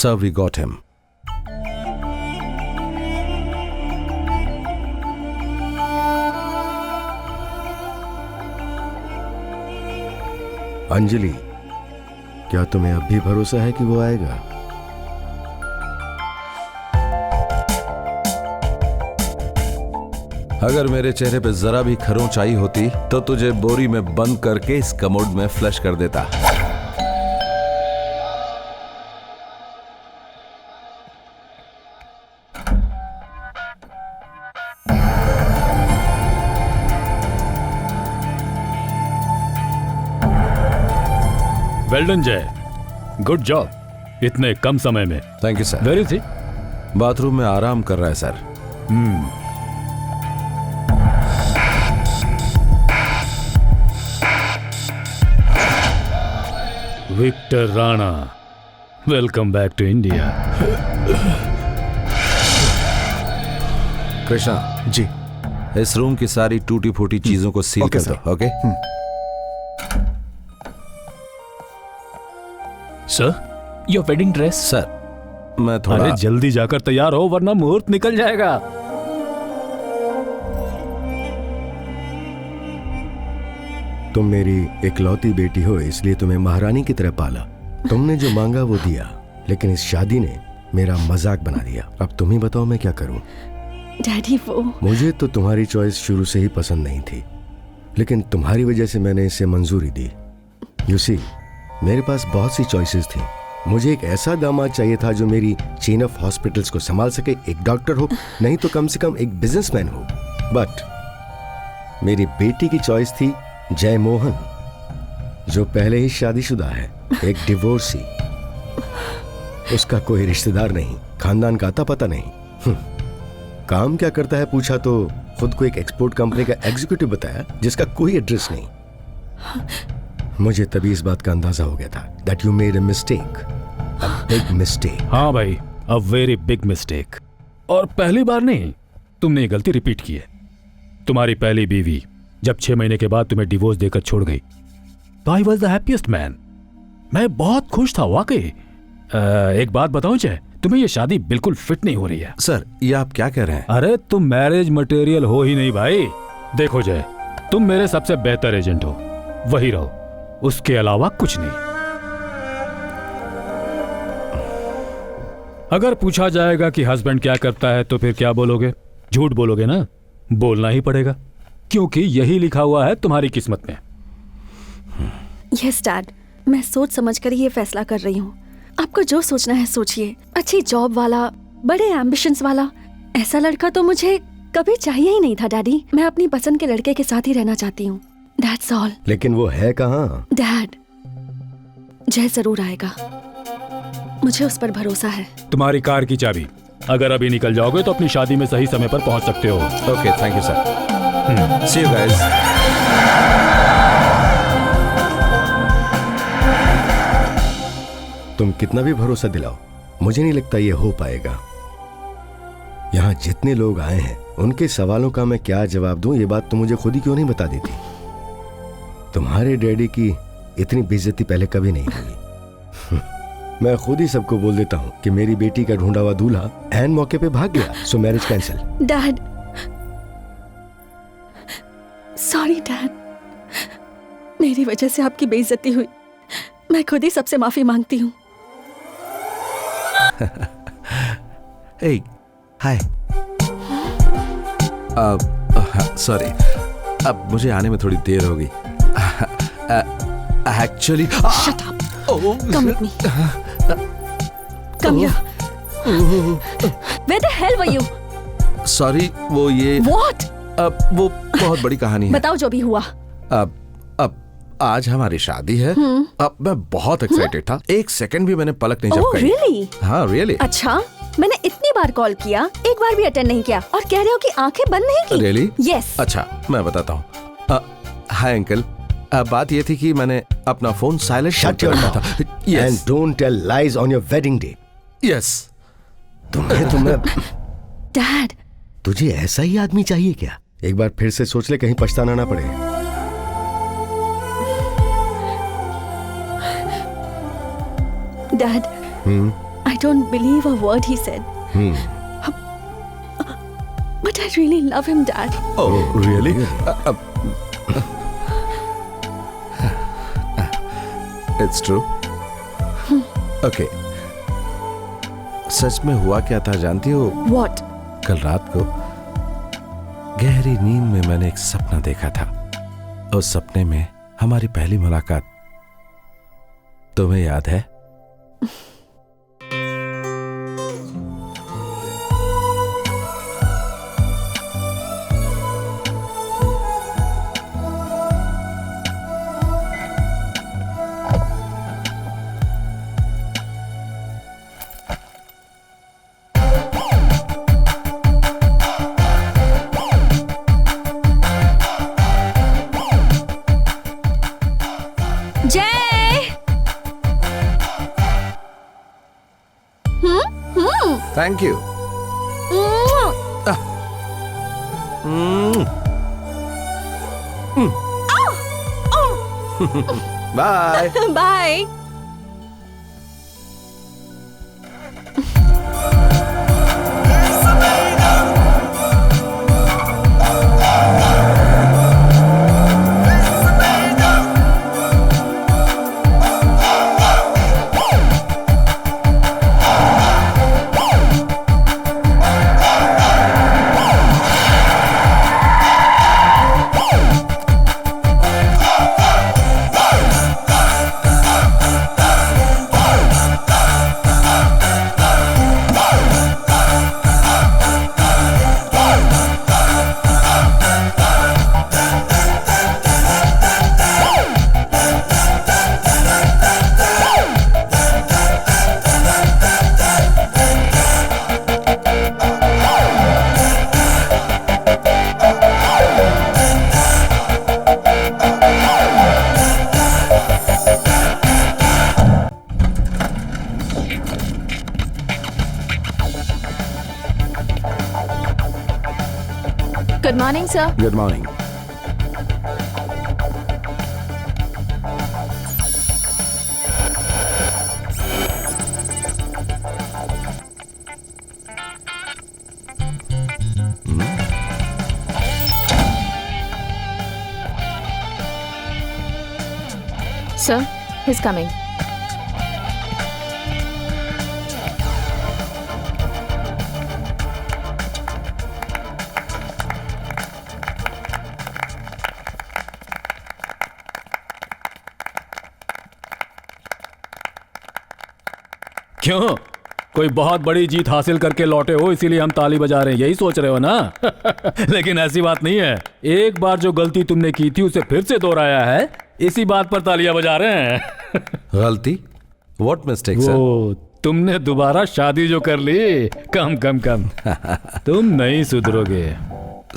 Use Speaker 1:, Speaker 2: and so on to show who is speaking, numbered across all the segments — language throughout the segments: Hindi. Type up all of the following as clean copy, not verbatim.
Speaker 1: Sir, we got him.
Speaker 2: Anjali, क्या तुम्हें अब भी भरोसा है कि वो आएगा?
Speaker 1: अगर मेरे चेहरे पे जरा भी खरोंचाई होती तो तुझे बोरी में बंद करके इस कमोड में फ्लश कर देता।
Speaker 3: Well done Jay, good job इतने कम समय में।
Speaker 1: Thank you sir.
Speaker 3: वेरी थी
Speaker 1: बाथरूम में आराम कर रहा है sir.
Speaker 3: Victor Rana, welcome back to India.
Speaker 1: Krishna
Speaker 2: ji.
Speaker 1: इस रूम की सारी टूटी फूटी चीजों को सील
Speaker 2: ओके,
Speaker 1: कर दो।
Speaker 2: Sir.
Speaker 1: Okay.
Speaker 3: Sir, your wedding dress.
Speaker 1: Sir मैं थोड़ा
Speaker 3: अरे जल्दी जाकर तैयार हो वरना मुहूर्त निकल जाएगा।
Speaker 2: तुम मेरी इकलौती बेटी हो, इसलिए तुम्हें महारानी की तरह पाला। तुमने जो मांगा वो दिया, लेकिन इस शादी ने मेरा मजाक बना दिया। अब तुम ही बताओ मैं क्या करूं?
Speaker 4: डैडी वो
Speaker 2: मुझे तो तुम्हारी चॉइस शुरू से ही पसंद नहीं थी, लेकिन तुम्हारी वजह से मैंने इसे मंजूरी दी। यू सी, मेरे पास बहुत सी चॉइसेस थी। मुझे एक ऐसा दामाद चाहिए था जो मेरी चेन ऑफ हॉस्पिटल्स को संभाल सके, एक डॉक्टर हो, नहीं तो कम से कम एक बिजनेसमैन हो। बट मेरी बेटी की चॉइस थी जय मोहन, जो पहले ही शादीशुदा है, एक डिवोर्सी। उसका कोई रिश्तेदार नहीं, खानदान का आता पता नहीं। काम क्या करता है पूछा तो खुद को एक एक्सपोर्ट कंपनी का एग्जीक्यूटिव बताया, जिसका कोई एड्रेस नहीं। मुझे तभी इस बात का अंदाजा हो गया था that you made a mistake, a big mistake.
Speaker 3: हाँ भाई, अ वेरी बिग मिस्टेक। और पहली बार नहीं, तुमने ये गलती रिपीट की है। तुम्हारी पहली बीवी जब 6 महीने के बाद तुम्हें डिवोर्स देकर छोड़ गई तो I was the happiest man. मैं बहुत खुश था वाकई। एक बात बताऊं जय, तुम्हें ये शादी बिल्कुल फिट नहीं हो रही है।
Speaker 1: सर, ये आप क्या कह रहे हैं?
Speaker 3: अरे तुम मैरिज मटेरियल हो ही नहीं भाई। देखो जय, तुम मेरे सबसे बेहतर एजेंट हो, वही रहो, उसके अलावा कुछ नहीं। अगर पूछा जाएगा कि हस्बैंड क्या करता है तो फिर क्या बोलोगे? झूठ बोलोगे ना? बोलना ही पड़ेगा, क्योंकि यही लिखा हुआ है तुम्हारी किस्मत में।
Speaker 4: यस डैड, मैं सोच समझ कर ये फैसला कर रही हूँ। आपको जो सोचना है सोचिए। अच्छी जॉब वाला, बड़े एम्बिशंस वाला, ऐसा लड़का तो मुझे कभी चाहिए ही नहीं था डैडी। मैं अपनी पसंद के लड़के के साथ ही रहना चाहती हूँ, दैट्स ऑल।
Speaker 2: लेकिन वो है कहाँ?
Speaker 4: डैड, जय जरूर आएगा, मुझे उस पर भरोसा है।
Speaker 3: तुम्हारी कार की चाबी, अगर अभी निकल जाओगे तो अपनी शादी में सही समय पर पहुंच सकते हो।
Speaker 1: Okay, thank you sir. See you guys.
Speaker 2: तुम कितना भी भरोसा दिलाओ, मुझे नहीं लगता ये हो पाएगा। यहाँ जितने लोग आए हैं उनके सवालों का मैं क्या जवाब दूं, ये बात तो मुझे खुद ही क्यों नहीं बता देती। तुम्हारे डैडी की इतनी बेइज्जती पहले कभी नहीं हुई। मैं खुद ही सबको बोल देता हूँ कि मेरी बेटी का ढूंढा हुआ दूल्हा एन मौके पे भाग गया, सो marriage cancel.
Speaker 4: Dad, sorry dad, मेरी वजह से आपकी बेइज्जती हुई। मैं खुद ही सबसे माफी मांगती हूँ।
Speaker 1: Hey, हाय। सॉरी, अब मुझे आने में थोड़ी देर होगी। Actually
Speaker 4: Shut up. Come with me. Come here. Where the hell were you?
Speaker 1: Sorry, वो ये
Speaker 4: What?
Speaker 1: वो बहुत बड़ी कहानी है।
Speaker 4: बताओ जो भी हुआ।
Speaker 1: अब आज हमारी शादी है। अब मैं बहुत एक्साइटेड था, एक सेकंड भी मैंने पलक नहीं
Speaker 4: Oh,
Speaker 1: झपकाई।
Speaker 4: really?
Speaker 1: हाँ, रियली।
Speaker 4: अच्छा, मैंने इतनी बार कॉल किया, एक बार भी अटेंड नहीं किया, और कह रहे हो कि आंखें बंद नहीं की।
Speaker 1: रियली?
Speaker 4: Yes.
Speaker 1: अच्छा, मैं बताता हूँ। हाय अंकल, बात ये थी कि मैंने अपना फोन साइलेंट
Speaker 2: Shut your
Speaker 1: था।
Speaker 2: mouth and don't tell lies on your wedding day.
Speaker 1: Yes.
Speaker 2: तुम्हें
Speaker 4: Dad,
Speaker 2: तुझे ऐसा ही आदमी चाहिए क्या? एक बार फिर से सोच ले, कहीं पछताना ना पड़े।
Speaker 4: Dad, I don't believe a word he said. But I really love him, Dad.
Speaker 1: Oh, really? It's true. Okay. सच में हुआ क्या था जानती हो?
Speaker 4: What?
Speaker 1: कल रात को गहरी नींद में मैंने एक सपना देखा था। उस सपने में हमारी पहली मुलाकात तुम्हें याद है? Thank you. Bye.
Speaker 4: Bye. Good morning, sir.
Speaker 1: Good morning.
Speaker 5: Sir, he's coming.
Speaker 3: क्यों? कोई बहुत बड़ी जीत हासिल करके लौटे हो इसीलिए हम ताली बजा रहे हैं, यही सोच रहे हो ना? लेकिन ऐसी बात नहीं है। एक बार जो गलती तुमने की थी उसे फिर से दोहराया है, इसी बात पर तालियां बजा रहे हैं।
Speaker 1: गलती? What mistake, sir?
Speaker 3: वो तुमने दोबारा शादी जो कर ली, कम कम कम। तुम नहीं सुधरोगे।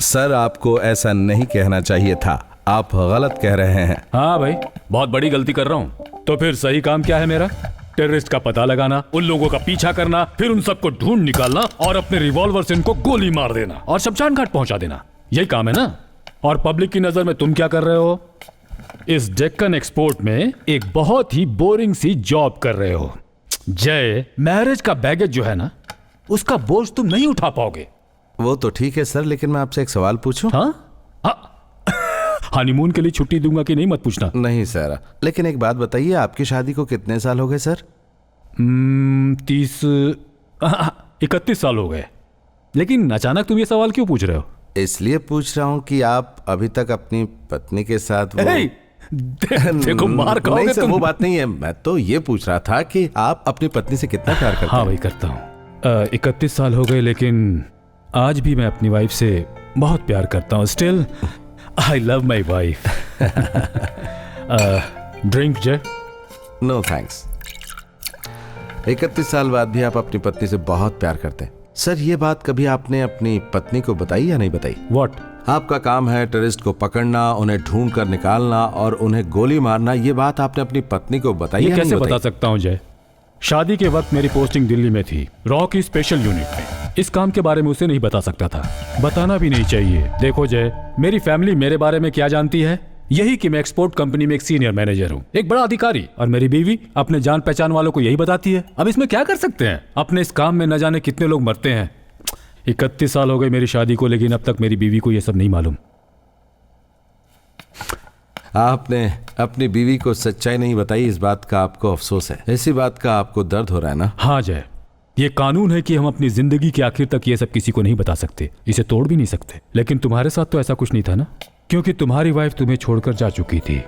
Speaker 1: सर, आपको ऐसा नहीं कहना चाहिए था। आप गलत कह रहे हैं।
Speaker 3: हाँ भाई, बहुत बड़ी गलती कर रहा हूँ। तो फिर सही काम क्या है मेरा? टेररिस्ट का पता लगाना, उन लोगों का पीछा करना, फिर उन सबको ढूंढ निकालना और अपने रिवॉल्वर से इनको गोली मार देना और शमशान घाट पहुंचा देना, यही काम है ना? और पब्लिक की नजर में तुम क्या कर रहे हो? इस डेक्कन एक्सपोर्ट में एक बहुत ही बोरिंग सी जॉब कर रहे हो। जय, मैरिज का बैगेज जो है ना, उसका बोझ तुम नहीं उठा पाओगे।
Speaker 1: वो तो ठीक है सर, लेकिन मैं आपसे एक सवाल पूछूं?
Speaker 3: हाँ? हनीमून के लिए छुट्टी दूंगा कि नहीं मत पूछना।
Speaker 1: नहीं सर, लेकिन एक बात बताइए, आपकी शादी को कितने साल हो गए सर?
Speaker 3: 31 साल हो गए। लेकिन अचानक तुम ये सवाल क्यों पूछ रहे हो?
Speaker 1: इसलिए पूछ रहा हूँ कि आप अभी तक अपनी पत्नी के साथ
Speaker 3: देखो मार खाओगे
Speaker 1: नहीं सर,
Speaker 3: तुम।
Speaker 1: वो बात नहीं है। मैं तो ये पूछ रहा था कि आप अपनी पत्नी से कितना प्यार करते हैं?
Speaker 3: हाँ भाई, करता हूँ। 31 साल हो गए, लेकिन आज भी मैं अपनी वाइफ से बहुत प्यार करता हूँ। Still I love my wife. Drink Jay?
Speaker 1: No thanks. 31 साल बाद भी आप अपनी पत्नी से बहुत प्यार करते हैं। सर, ये बात कभी आपने अपनी पत्नी को बताई या नहीं बताई?
Speaker 3: What?
Speaker 1: आपका काम है टेररिस्ट को पकड़ना, उन्हें ढूंढ कर निकालना और उन्हें गोली मारना। ये बात आपने अपनी पत्नी को बताई
Speaker 3: ये
Speaker 1: या
Speaker 3: कैसे
Speaker 1: नहीं
Speaker 3: बता
Speaker 1: बताई?
Speaker 3: सकता हूँ जय? शादी के वक्त मेरी पोस्टिंग दिल्ली में थी, रॉ की स्पेशल यूनिट में। इस काम के बारे में उसे नहीं बता सकता था, बताना भी नहीं चाहिए। देखो जय, मेरी फैमिली मेरे बारे में क्या जानती है? यही कि मैं एक्सपोर्ट कंपनी में एक सीनियर मैनेजर हूँ, एक बड़ा अधिकारी, और मेरी बीवी अपने जान पहचान वालों को यही बताती है। अब इसमें क्या कर सकते हैं? अपने इस काम में न जाने कितने लोग मरते हैं। 31 साल हो गए मेरी शादी को, लेकिन अब तक मेरी बीवी को यह सब नहीं मालूम।
Speaker 1: आपने अपनी बीवी को सच्चाई नहीं बताई, इस बात का आपको अफसोस है। इसी बात का आपको दर्द हो रहा है ना?
Speaker 3: हाँ जय, ये कानून है कि हम अपनी जिंदगी के आखिर तक ये सब किसी को नहीं बता सकते, इसे तोड़ भी नहीं सकते। लेकिन तुम्हारे साथ तो ऐसा कुछ नहीं था ना, क्योंकि तुम्हारी वाइफ तुम्हें छोड़कर जा चुकी थी,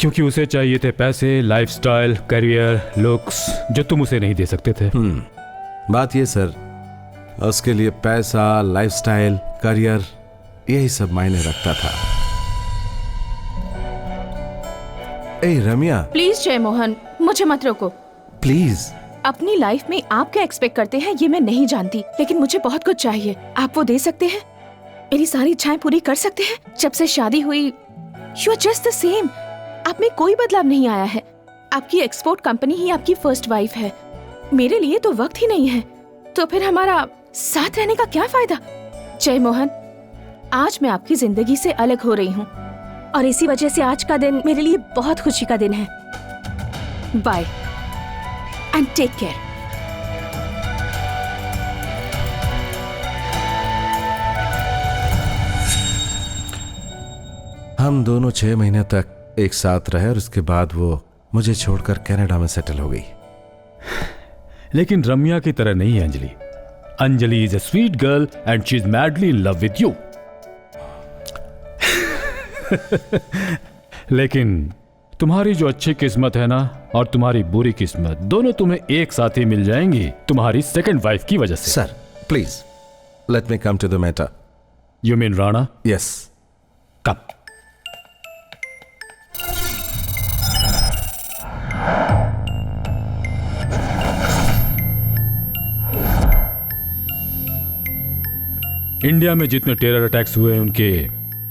Speaker 3: क्योंकि उसे चाहिए थे पैसे, लाइफस्टाइल, करियर, लुक्स, जो तुम उसे नहीं दे सकते थे।
Speaker 1: बात ये सर, उसके लिए पैसा, लाइफस्टाइल, करियर, यही सब मायने रखता था। ए रम्या,
Speaker 5: प्लीज जय मोहन, मुझे मत रोको।
Speaker 1: प्लीज।
Speaker 5: अपनी लाइफ में आप क्या एक्सपेक्ट करते हैं ये मैं नहीं जानती, लेकिन मुझे बहुत कुछ चाहिए। आप वो दे सकते हैं? मेरी सारी इच्छाएं पूरी कर सकते हैं? जब से शादी हुई you are just the same. आप में कोई बदलाव नहीं आया है। आपकी एक्सपोर्ट कंपनी ही आपकी फर्स्ट वाइफ है। मेरे लिए तो वक्त ही नहीं है, तो फिर हमारा साथ रहने का क्या फायदा? जय मोहन, आज मैं आपकी जिंदगी से अलग हो रही हूँ,
Speaker 4: और इसी वजह से आज का दिन मेरे लिए बहुत खुशी का दिन है।
Speaker 5: Bye and take care.
Speaker 1: हम दोनों 6 महीने तक एक साथ रहे और उसके बाद वो मुझे छोड़कर कनाडा में सेटल हो गई।
Speaker 3: लेकिन रम्या की तरह नहीं है Anjali. Anjali is a sweet girl and she is madly in love with you. लेकिन तुम्हारी जो अच्छी किस्मत है ना, और तुम्हारी बुरी किस्मत, दोनों तुम्हें एक साथ ही मिल जाएंगी तुम्हारी सेकंड वाइफ की वजह से।
Speaker 1: Sir please let me come to the matter.
Speaker 3: You mean Rana?
Speaker 1: Yes.
Speaker 3: Come. India में जितने टेरर अटैक्स हुए उनके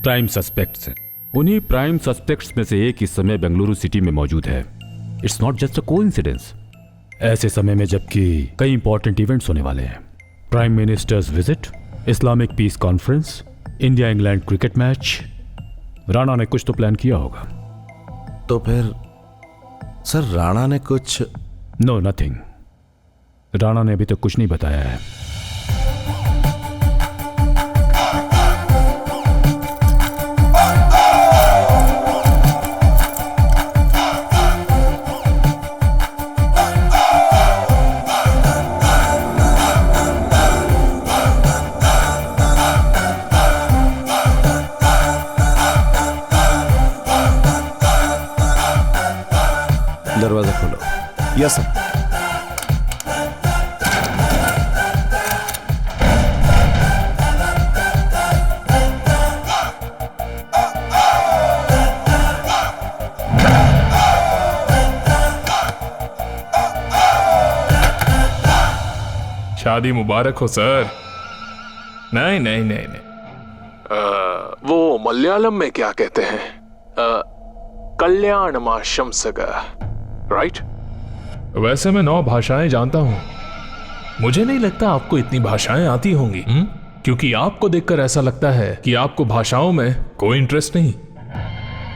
Speaker 3: प्राइम सस्पेक्ट्स हैं। उन्हीं प्राइम सस्पेक्ट्स में से एक इस समय बेंगलुरु सिटी में मौजूद है। It's not just a coincidence. ऐसे समय में जबकि कई इंपॉर्टेंट इवेंट्स होने वाले हैं, prime minister's visit, Islamic peace conference, India England cricket match, Rana ने कुछ तो प्लान किया होगा।
Speaker 1: तो फिर सर राणा ने कुछ?
Speaker 3: No nothing. राणा ने अभी तक कुछ नहीं बताया है।
Speaker 1: दरवाजा खोलो।
Speaker 2: Yes sir.
Speaker 6: शादी मुबारक हो सर। नहीं नहीं नहीं नहीं, वो मलयालम में क्या कहते हैं, कल्याण माशंसगा, राइट? वैसे मैं 9 भाषाएं जानता हूं। मुझे नहीं लगता आपको इतनी भाषाएं आती होंगी, क्योंकि आपको देखकर ऐसा लगता है कि आपको भाषाओं में कोई इंटरेस्ट नहीं।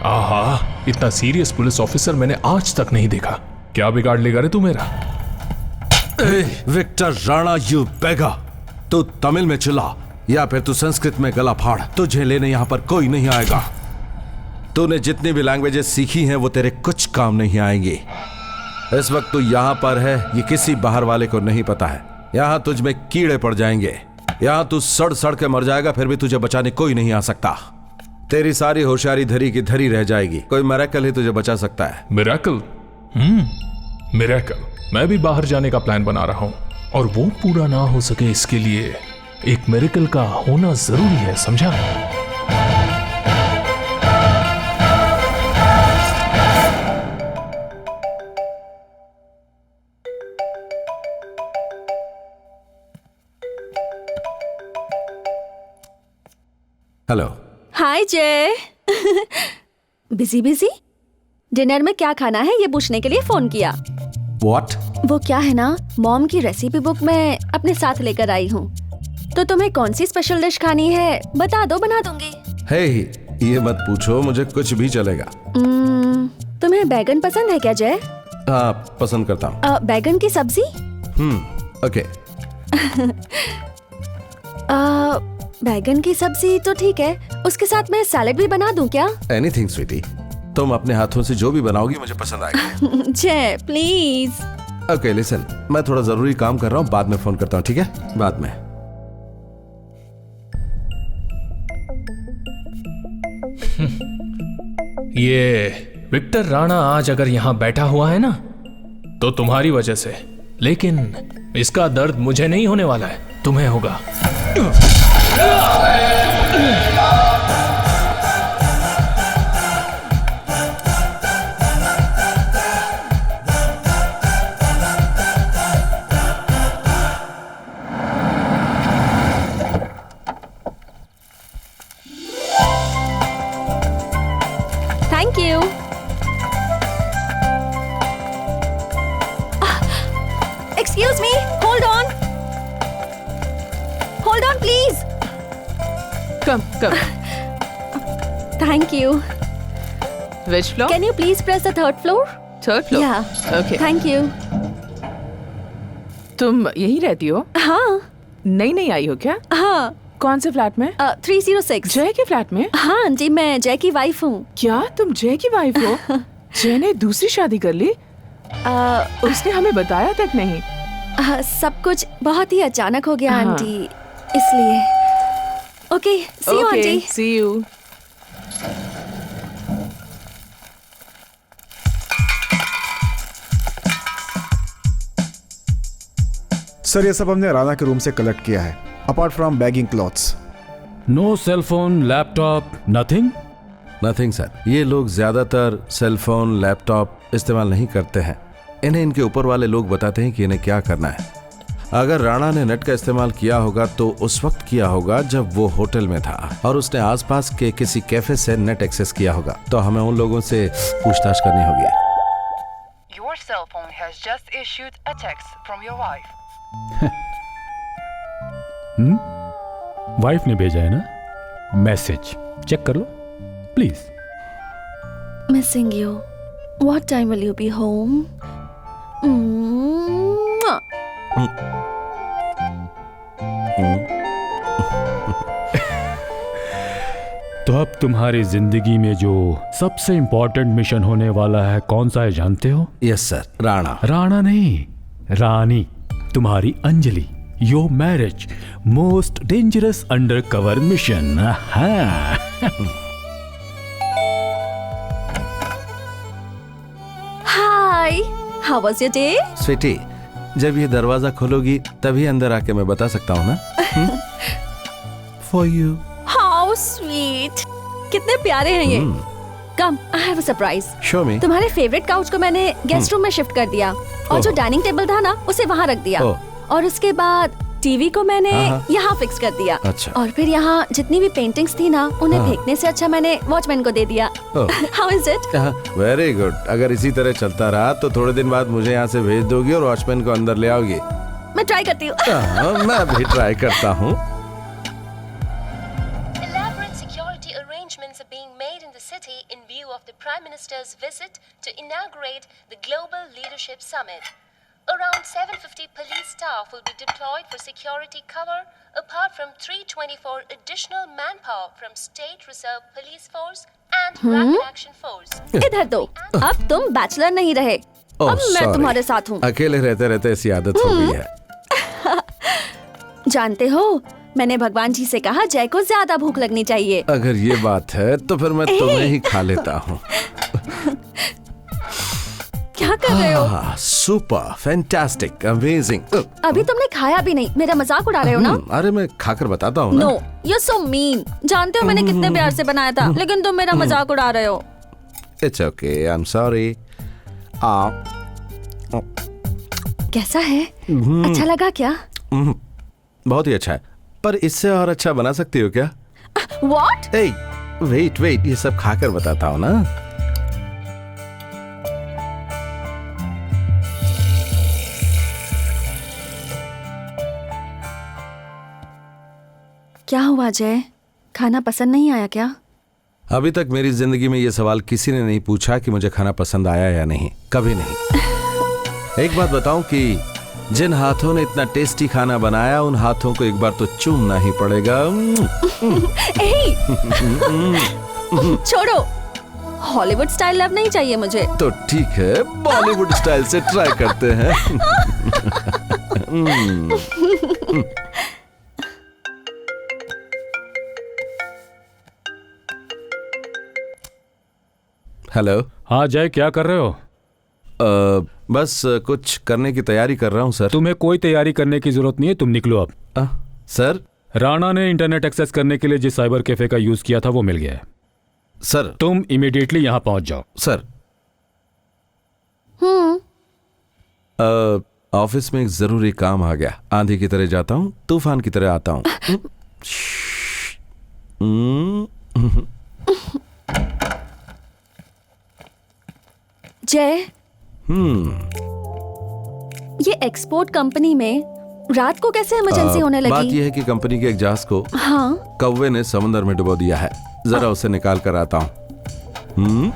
Speaker 6: आहा, इतना सीरियस पुलिस ऑफिसर मैंने आज तक नहीं देखा। क्या बिगाड़ लेगा रे तू मेरा?
Speaker 1: विक्टर राणा, यू बेगा, तू तमिल में चिल्ला या फिर तू संस्कृत में गला फाड़, तुझे लेने यहां पर कोई नहीं आएगा। तूने जितनी भी लैंग्वेजेस सीखी हैं वो तेरे कुछ काम नहीं आएंगी। इस वक्त तू यहां पर है, ये किसी बाहर वाले को नहीं पता है। यहां तुझ में कीड़े पड़ जाएंगे, यहां तू सड़ सड़ के मर जाएगा, फिर भी तुझे बचाने कोई नहीं आ सकता। तेरी सारी होशियारी धरी की धरी रह जाएगी। कोई मिरेकल ही तुझे बचा सकता है।
Speaker 6: मिरेकल? मिरेकल? मैं भी बाहर जाने का प्लान बना रहा हूं, और वो पूरा ना हो सके इसके लिए एक मिरेकल का होना जरूरी है, समझा?
Speaker 1: हेलो।
Speaker 4: हाय जय। Busy busy? डिनर में क्या खाना है ये पूछने के लिए फोन किया।
Speaker 1: व्हाट?
Speaker 4: वो क्या है ना, मॉम की रेसिपी बुक मैं अपने साथ लेकर आई हूँ, तो तुम्हें कौन सी स्पेशल डिश खानी है बता दो, बना दूंगी।
Speaker 1: हे, ये मत पूछो, मुझे कुछ भी चलेगा।
Speaker 4: तुम्हें बैगन पसंद है क्या जय?
Speaker 1: हाँ, पसंद करता हूँ।
Speaker 4: बैगन की सब्जी?
Speaker 1: ओके।
Speaker 4: बैगन की सब्जी तो ठीक है, उसके साथ मैं सैलेड भी बना दूं क्या?
Speaker 1: एनीथिंग स्वीटी, तुम अपने हाथों से जो भी बनाओगी मुझे पसंद आएगा।
Speaker 4: जय प्लीज।
Speaker 1: ओके लिसन, मैं थोड़ा जरूरी काम कर रहा हूँ, बाद में फोन करता हूँ, ठीक है? बाद में।
Speaker 6: ये विक्टर राणा आज अगर यहां बैठा हुआ है ना, तो तुम्हारी वजह से, लेकिन इसका दर्द मुझे नहीं होने वाला है, तुम्हें होगा।
Speaker 4: Thank you. Excuse me, hold on please.
Speaker 5: Come come.
Speaker 4: Thank you.
Speaker 5: Which floor?
Speaker 4: Can you please press the third floor?
Speaker 5: Third floor?
Speaker 4: या
Speaker 5: Okay.
Speaker 4: Thank you.
Speaker 5: तुम यहीं रहती हो?
Speaker 4: हाँ
Speaker 5: नई आई हो क्या?
Speaker 4: हाँ,
Speaker 5: कौन से फ्लैट में?
Speaker 4: 306।
Speaker 5: जय के फ्लैट में?
Speaker 4: हाँ जी, मैं जय की वाइफ हूँ।
Speaker 5: क्या तुम जय की वाइफ हो? जय ने दूसरी शादी कर ली? उसने हमें बताया तक नहीं।
Speaker 4: सब कुछ बहुत ही अचानक हो गया
Speaker 5: हाँ।
Speaker 4: आंटी, इसलिए। Okay, see you aunty.
Speaker 5: see you.
Speaker 7: Sir ये सब हमने राणा के रूम से कलेक्ट किया है, apart from bagging clothes.
Speaker 3: No cell phone, laptop, nothing?
Speaker 1: Nothing sir, ये लोग ज्यादातर सेल फोन, लैपटॉप इस्तेमाल नहीं करते हैं। इन्हें इनके ऊपर वाले लोग बताते हैं कि इन्हें क्या करना है। अगर राणा ने नेट का इस्तेमाल किया होगा तो उस वक्त किया होगा जब वो होटल में था और उसने आसपास के किसी कैफे से नेट एक्सेस किया होगा, तो हमें उन लोगों से पूछताछ करनी होगी।
Speaker 8: Your cell phone has just issued a text from your wife.
Speaker 3: Wife ने भेजा है ना मैसेज, चेक कर लो please.
Speaker 4: Missing you. What time will you be home? Mwah.
Speaker 3: तो अब तुम्हारी जिंदगी में जो सबसे इंपॉर्टेंट मिशन होने वाला है कौन सा है जानते हो?
Speaker 1: Yes sir, Rana.
Speaker 3: राणा नहीं, रानी, तुम्हारी Anjali. Your marriage, most dangerous under cover mission.
Speaker 4: Hi. How was your day?
Speaker 1: Sweetie, जब ये दरवाजा खोलोगी तभी अंदर आके मैं बता सकता हूँ ना। For you.
Speaker 4: How sweet. कितने प्यारे हैं ये। Come, I have a surprise.
Speaker 1: Show मी।
Speaker 4: तुम्हारे फेवरेट काउच को मैंने गेस्ट रूम में शिफ्ट कर दिया और जो
Speaker 1: ओह।
Speaker 4: डाइनिंग टेबल था ना उसे वहाँ रख दिया,
Speaker 1: ओह।
Speaker 4: और उसके बाद टीवी को मैंने
Speaker 1: हाँ।
Speaker 4: यहाँ फिक्स कर दिया।
Speaker 1: अच्छा।
Speaker 4: और फिर यहाँ जितनी भी पेंटिंग्स थी ना उन्हें
Speaker 1: हाँ।
Speaker 4: फेंकने से अच्छा मैंने वॉचमैन को दे दिया।
Speaker 1: ओह।
Speaker 4: How is it?
Speaker 1: Very good. अगर इसी तरह चलता रहा तो थोड़े दिन बाद मुझे यहाँ से भेज दोगी और वॉचमैन को अंदर ले आओगी।
Speaker 4: मैं ट्राई करती हूँ।
Speaker 1: मैं भी ट्राई करता हूँ।
Speaker 9: Elaborate security arrangements are being made in the city in view of the Prime Minister's visit to inaugurate the Global Leadership Summit. Around 750 police staff will be deployed for security cover, apart from 324 additional manpower from State Reserve Police Force and Rapid Action Force.
Speaker 4: इधर दो, अब तुम बैचलर नहीं रहे,
Speaker 1: ओह,
Speaker 4: अब मैं
Speaker 1: sorry।
Speaker 4: तुम्हारे साथ हूँ।
Speaker 1: अकेले रहते रहते ऐसी आदत हो गई है।
Speaker 4: जानते हो, मैंने भगवान जी से कहा जय को ज्यादा भूख लगनी चाहिए।
Speaker 1: अगर ये बात है तो फिर मैं तुम्हें ही खा लेता हूँ।
Speaker 4: क्या कर रहे हो?
Speaker 1: Super, fantastic, amazing.
Speaker 4: अभी तुमने खाया भी नहीं, मेरा मजाक उड़ा रहे हो ना?
Speaker 1: अरे मैं खाकर बताता हूँ ना।
Speaker 4: No, you're so mean. जानते हो मैंने कितने प्यार से बनाया था, लेकिन तुम मेरा मजाक उड़ा रहे हो।
Speaker 1: It's okay, I am sorry.
Speaker 4: कैसा है? अच्छा लगा क्या?
Speaker 1: बहुत ही अच्छा है, पर इससे और अच्छा बना सकती हो क्या?
Speaker 4: What?
Speaker 1: ए, वेट, ये सब खाकर बताता हूँ ना।
Speaker 4: क्या हुआ जय? खाना पसंद नहीं आया क्या?
Speaker 1: अभी तक मेरी जिंदगी में ये सवाल किसी ने नहीं पूछा कि मुझे खाना पसंद आया या नहीं, कभी नहीं। एक बात बताऊं कि जिन हाथों ने इतना टेस्टी खाना बनाया उन हाथों को एक बार तो चूमना ही पड़ेगा।
Speaker 4: छोड़ो, हॉलीवुड स्टाइल लव नहीं चाहिए मुझे।
Speaker 1: तो ठीक है, बॉलीवुड स्टाइल से ट्राई करते हैं। हेलो।
Speaker 3: हाँ जय, क्या कर रहे हो?
Speaker 1: बस कुछ करने की तैयारी कर रहा हूँ सर।
Speaker 3: तुम्हें कोई तैयारी करने की जरूरत नहीं है, तुम निकलो अब।
Speaker 1: सर,
Speaker 3: राणा ने इंटरनेट एक्सेस करने के लिए जिस साइबर कैफे का यूज किया था वो मिल गया है।
Speaker 1: सर
Speaker 3: तुम इमीडिएटली यहाँ पहुंच जाओ।
Speaker 1: सर, ऑफिस में एक जरूरी काम आ गया। आंधी की तरह जाता हूँ, तूफान की तरह आता हूँ।
Speaker 4: जय, ये एक्सपोर्ट कंपनी में रात को कैसे इमरजेंसी होने लगी?
Speaker 1: बात यह है कि कंपनी के एक जहाज को
Speaker 4: हाँ,
Speaker 1: कौवे ने समुद्र में डुबो दिया है। जरा उसे निकाल कर आता हूँ।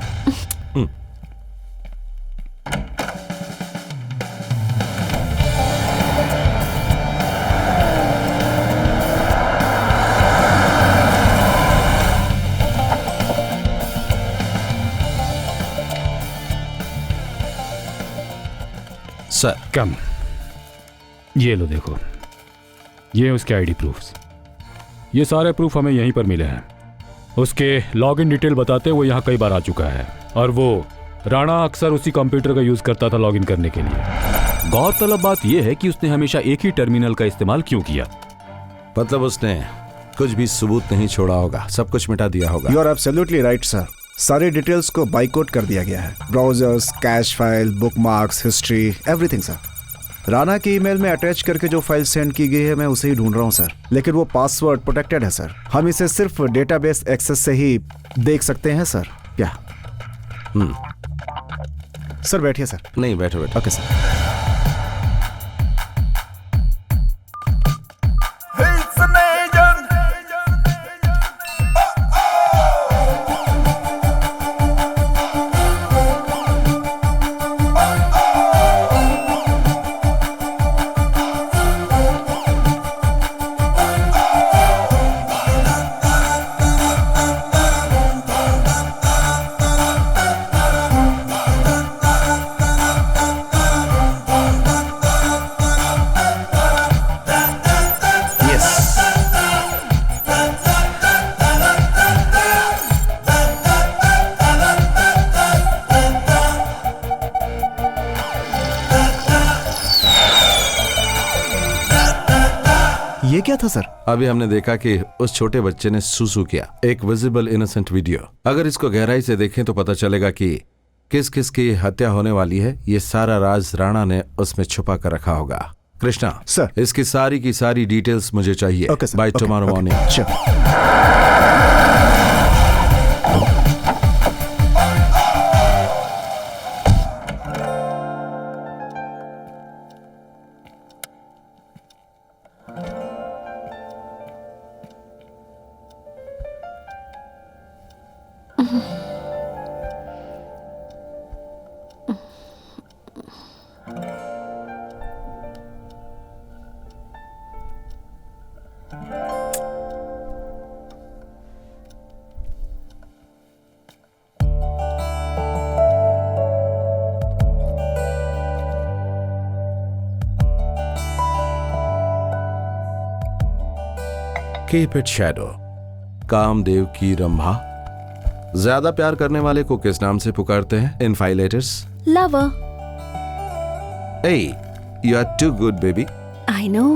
Speaker 1: सर,
Speaker 3: कम, ये लो देखो, ये उसके आईडी प्रूफ्स। ये सारे प्रूफ हमें यहीं पर मिले हैं। उसके लॉगिन डिटेल बताते वो यहाँ कई बार आ चुका है और वो राणा अक्सर उसी कंप्यूटर का यूज करता था लॉगिन करने के लिए। गौरतलब बात यह है कि उसने हमेशा एक ही टर्मिनल का इस्तेमाल क्यों किया।
Speaker 1: मतलब उसने कुछ भी सबूत नहीं छोड़ा होगा, सब कुछ मिटा दिया होगा।
Speaker 7: You are absolutely right sir. सारी डिटेल्स को बाइकआउट कर दिया गया है। Browsers, cache file, bookmarks, history, everything sir. Rana की ईमेल में अटैच करके जो फाइल सेंड की गई है मैं उसे ही ढूंढ रहा हूं सर, लेकिन वो पासवर्ड प्रोटेक्टेड है सर। हम इसे सिर्फ डेटाबेस एक्सेस से ही देख सकते हैं सर। क्या? सर बैठिए सर।
Speaker 1: नहीं, बैठो बैठो।
Speaker 7: Okay sir. ये क्या था सर?
Speaker 1: अभी हमने देखा कि उस छोटे बच्चे ने सुसु किया। एक विजिबल इनोसेंट वीडियो। अगर इसको गहराई से देखें तो पता चलेगा कि किस किस की हत्या होने वाली है। ये सारा राज राणा ने उसमें छुपा कर रखा होगा। कृष्णा
Speaker 7: सर,
Speaker 1: इसकी सारी की सारी डिटेल्स मुझे चाहिए।
Speaker 7: Okay sir.
Speaker 1: Bye tomorrow morning. Keep it shadow. Kamdev की रंभा। ज्यादा प्यार करने वाले को किस नाम से पुकारते हैं? इनफाइलेटर्स।
Speaker 4: लवर।
Speaker 1: ए, you are too good baby.
Speaker 4: I know.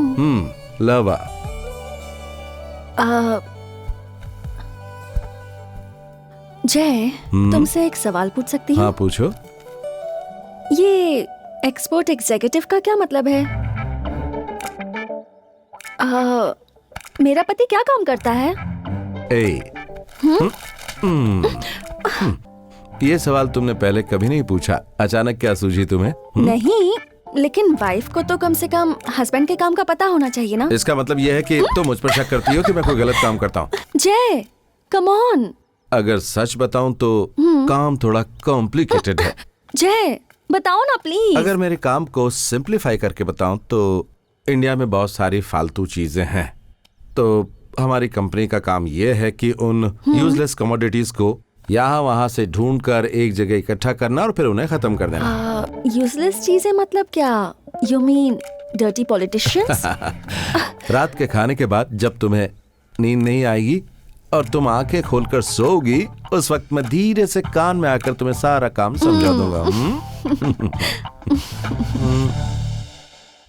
Speaker 1: Lover.
Speaker 4: Jay, तुमसे एक सवाल पूछ सकती हूँ?
Speaker 1: हाँ पूछो।
Speaker 4: ये एक्सपोर्ट एग्जीक्यूटिव का क्या मतलब है? मेरा पति क्या काम करता है?
Speaker 1: ये सवाल तुमने पहले कभी नहीं पूछा, अचानक क्या सूझी तुम्हें?
Speaker 4: नहीं, लेकिन वाइफ को तो कम से कम हस्बैंड के काम का पता होना चाहिए ना।
Speaker 1: इसका मतलब ये है कि तुम मुझ पर शक करती हो कि मैं कोई गलत काम करता हूँ।
Speaker 4: जय, कम ऑन।
Speaker 1: अगर सच बताऊं तो काम थोड़ा कॉम्प्लिकेटेड है।
Speaker 4: जय बताओ ना प्लीज।
Speaker 1: अगर मेरे काम को सिंप्लीफाई करके बताऊं तो इंडिया में बहुत सारी फालतू चीजें हैं। तो हमारी कंपनी का काम यह है कि उन यूजलेस कमोडिटीज को यहाँ वहां से ढूंढकर एक जगह इकट्ठा करना और फिर उन्हें खत्म कर देना।
Speaker 4: यूजलेस चीजें मतलब क्या? You mean dirty politicians?
Speaker 1: रात के खाने के बाद जब तुम्हें नींद नहीं आएगी और तुम आंखें खोलकर सोओगी, उस वक्त मैं धीरे से कान में आकर तुम्हें सारा काम समझा दूंगा।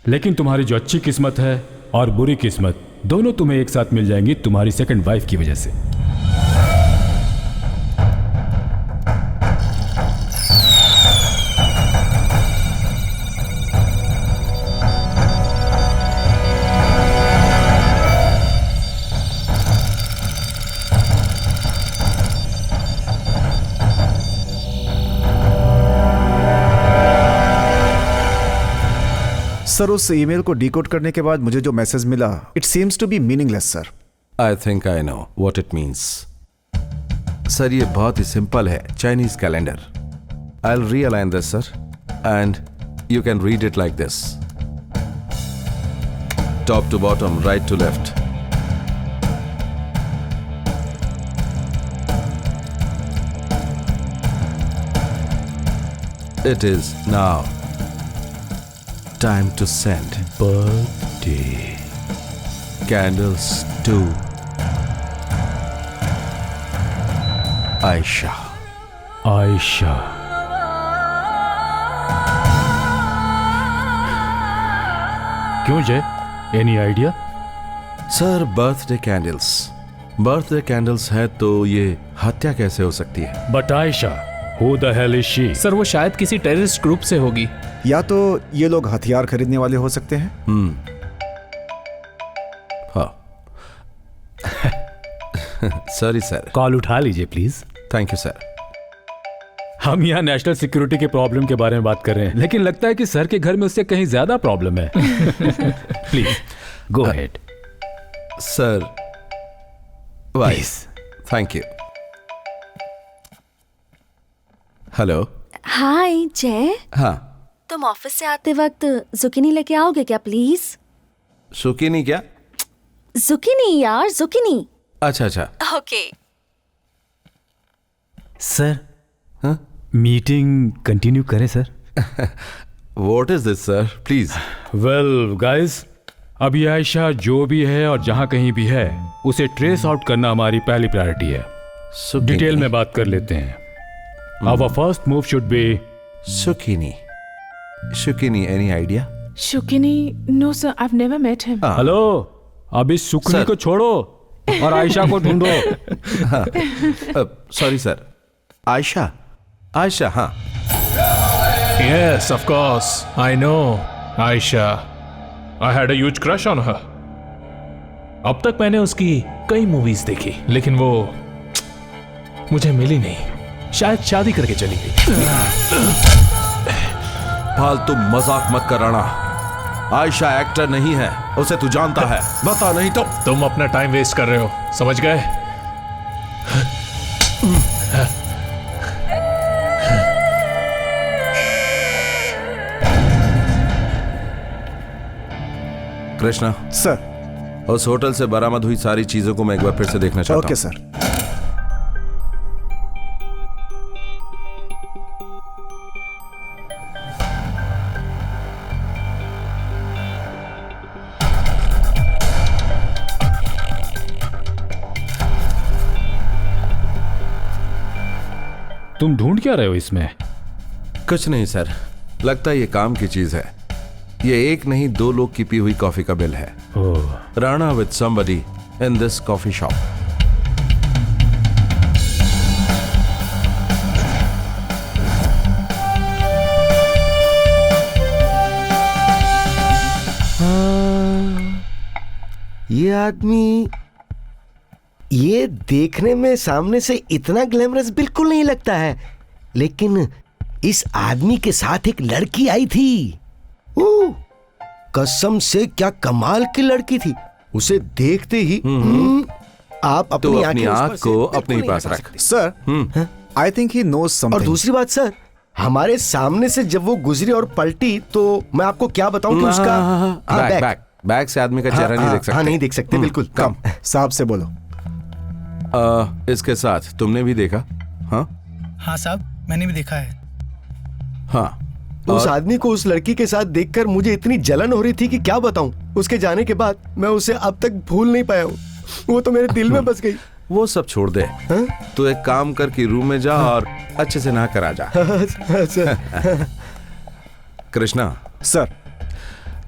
Speaker 3: लेकिन तुम्हारी जो अच्छी किस्मत है और बुरी किस्मत दोनों तुम्हें एक साथ मिल जाएंगी तुम्हारी सेकंड वाइफ की वजह से।
Speaker 7: सर उस ईमेल को डिकोड करने के बाद मुझे जो मैसेज मिला, it seems to be meaningless sir.
Speaker 1: I think I know what it means. Sir ये बहुत ही सिंपल है, Chinese calendar. I will realign this sir and you can read it like this, top to bottom, right to left. It is now time to send
Speaker 3: birthday
Speaker 1: candles to Aisha.
Speaker 3: Ayesha. क्यों जय? Any idea?
Speaker 1: Sir birthday candles, birthday candles है तो ये हत्या कैसे हो सकती है?
Speaker 3: But Ayesha, who the hell is she?
Speaker 6: Sir वो शायद किसी टेररिस्ट ग्रुप से होगी।
Speaker 7: या तो ये लोग हथियार खरीदने वाले हो सकते हैं।
Speaker 1: हाँ। Sorry sir.
Speaker 3: कॉल उठा लीजिए प्लीज।
Speaker 1: Thank you sir.
Speaker 3: हम यहाँ नेशनल सिक्योरिटी के प्रॉब्लम के बारे में बात कर रहे हैं, लेकिन लगता है कि सर के घर में उससे कहीं ज्यादा प्रॉब्लम है। Please go ahead
Speaker 1: sir. वाइस thank you. Hello.
Speaker 4: Hi Jay.
Speaker 1: हाँ।
Speaker 4: तुम ऑफिस से आते वक्त जुकीनी लेके आओगे क्या प्लीज?
Speaker 1: सुकीनी क्या?
Speaker 4: जुकीनी यार, जुकीनी।
Speaker 1: अच्छा अच्छा।
Speaker 4: ओके।
Speaker 3: सर
Speaker 1: हाँ?
Speaker 3: मीटिंग कंटिन्यू करें sir?
Speaker 1: What is this sir, please.
Speaker 3: Well guys, अभी आयशा जो भी है और जहां कहीं भी है उसे ट्रेस आउट करना हमारी पहली प्रायोरिटी है। डिटेल में बात कर लेते हैं। Our first move should be
Speaker 1: Sukini. Sukini, any idea?
Speaker 5: Shukini? No sir, I've never met him.
Speaker 3: Hello, अभी सुकनी को छोड़ो और आयशा को ढूंढो।
Speaker 1: Sorry sir. आयशा, आयशा, हाँ।
Speaker 6: Yes, of course. I know. Aisha. I had a huge crush on her. अब तक मैंने उसकी कई मूवीज देखी, लेकिन वो मुझे मिली नहीं। शायद शादी करके चली गई।
Speaker 1: फालतू मजाक मत कर राणा। आयशा एक्टर नहीं है, उसे तू जानता है। बता नहीं तो।
Speaker 6: तुम अपना टाइम वेस्ट कर रहे हो, समझ गए?
Speaker 1: कृष्णा
Speaker 7: सर।
Speaker 1: उस होटल से बरामद हुई सारी चीजों को मैं एक बार फिर से देखना चाहता हूं।
Speaker 7: Okay sir.
Speaker 3: तुम ढूंढ क्या रहे हो इसमें?
Speaker 1: कुछ नहीं सर, लगता है ये काम की चीज है। ये एक नहीं दो लोग की पी हुई कॉफी का बिल है। Rana with somebody in this coffee shop.
Speaker 2: ये आदमी ये देखने में सामने से इतना ग्लैमरस बिल्कुल नहीं लगता है, लेकिन इस आदमी के साथ एक लड़की आई थी। कसम से क्या कमाल की लड़की थी। उसे देखते ही आप
Speaker 1: तो
Speaker 2: अपनी
Speaker 1: अपनी
Speaker 2: आंखें उस
Speaker 1: आंख
Speaker 2: पर
Speaker 1: को
Speaker 2: से
Speaker 1: अपने ही
Speaker 2: बिल्कुल
Speaker 1: पास
Speaker 2: नहीं
Speaker 1: रख।
Speaker 7: Sir I think he knows
Speaker 2: or
Speaker 7: something.
Speaker 2: दूसरी बात सर, हमारे सामने से जब वो गुजरी और पल्टी तो मैं आपको क्या बताऊं कि उसका
Speaker 1: बैक बैक बैक से आदमी का चेहरा नहीं देख सकते।
Speaker 2: हाँ नहीं देख सकते, बिल्कुल।
Speaker 7: कम साहब से बोलो।
Speaker 1: इसके साथ तुमने भी देखा? हाँ
Speaker 10: हाँ साहब, मैंने भी देखा है।
Speaker 1: हाँ।
Speaker 2: उस आदमी को उस लड़की के साथ देखकर मुझे इतनी जलन हो रही थी कि क्या बताऊं। उसके जाने के बाद मैं उसे अब तक भूल नहीं पाया हूँ। वो तो मेरे दिल में बस गई।
Speaker 1: वो सब छोड़ दे। तू एक काम कर कि रूम में जा और अच्छे से नहा कर आ जा। Krishna
Speaker 7: sir,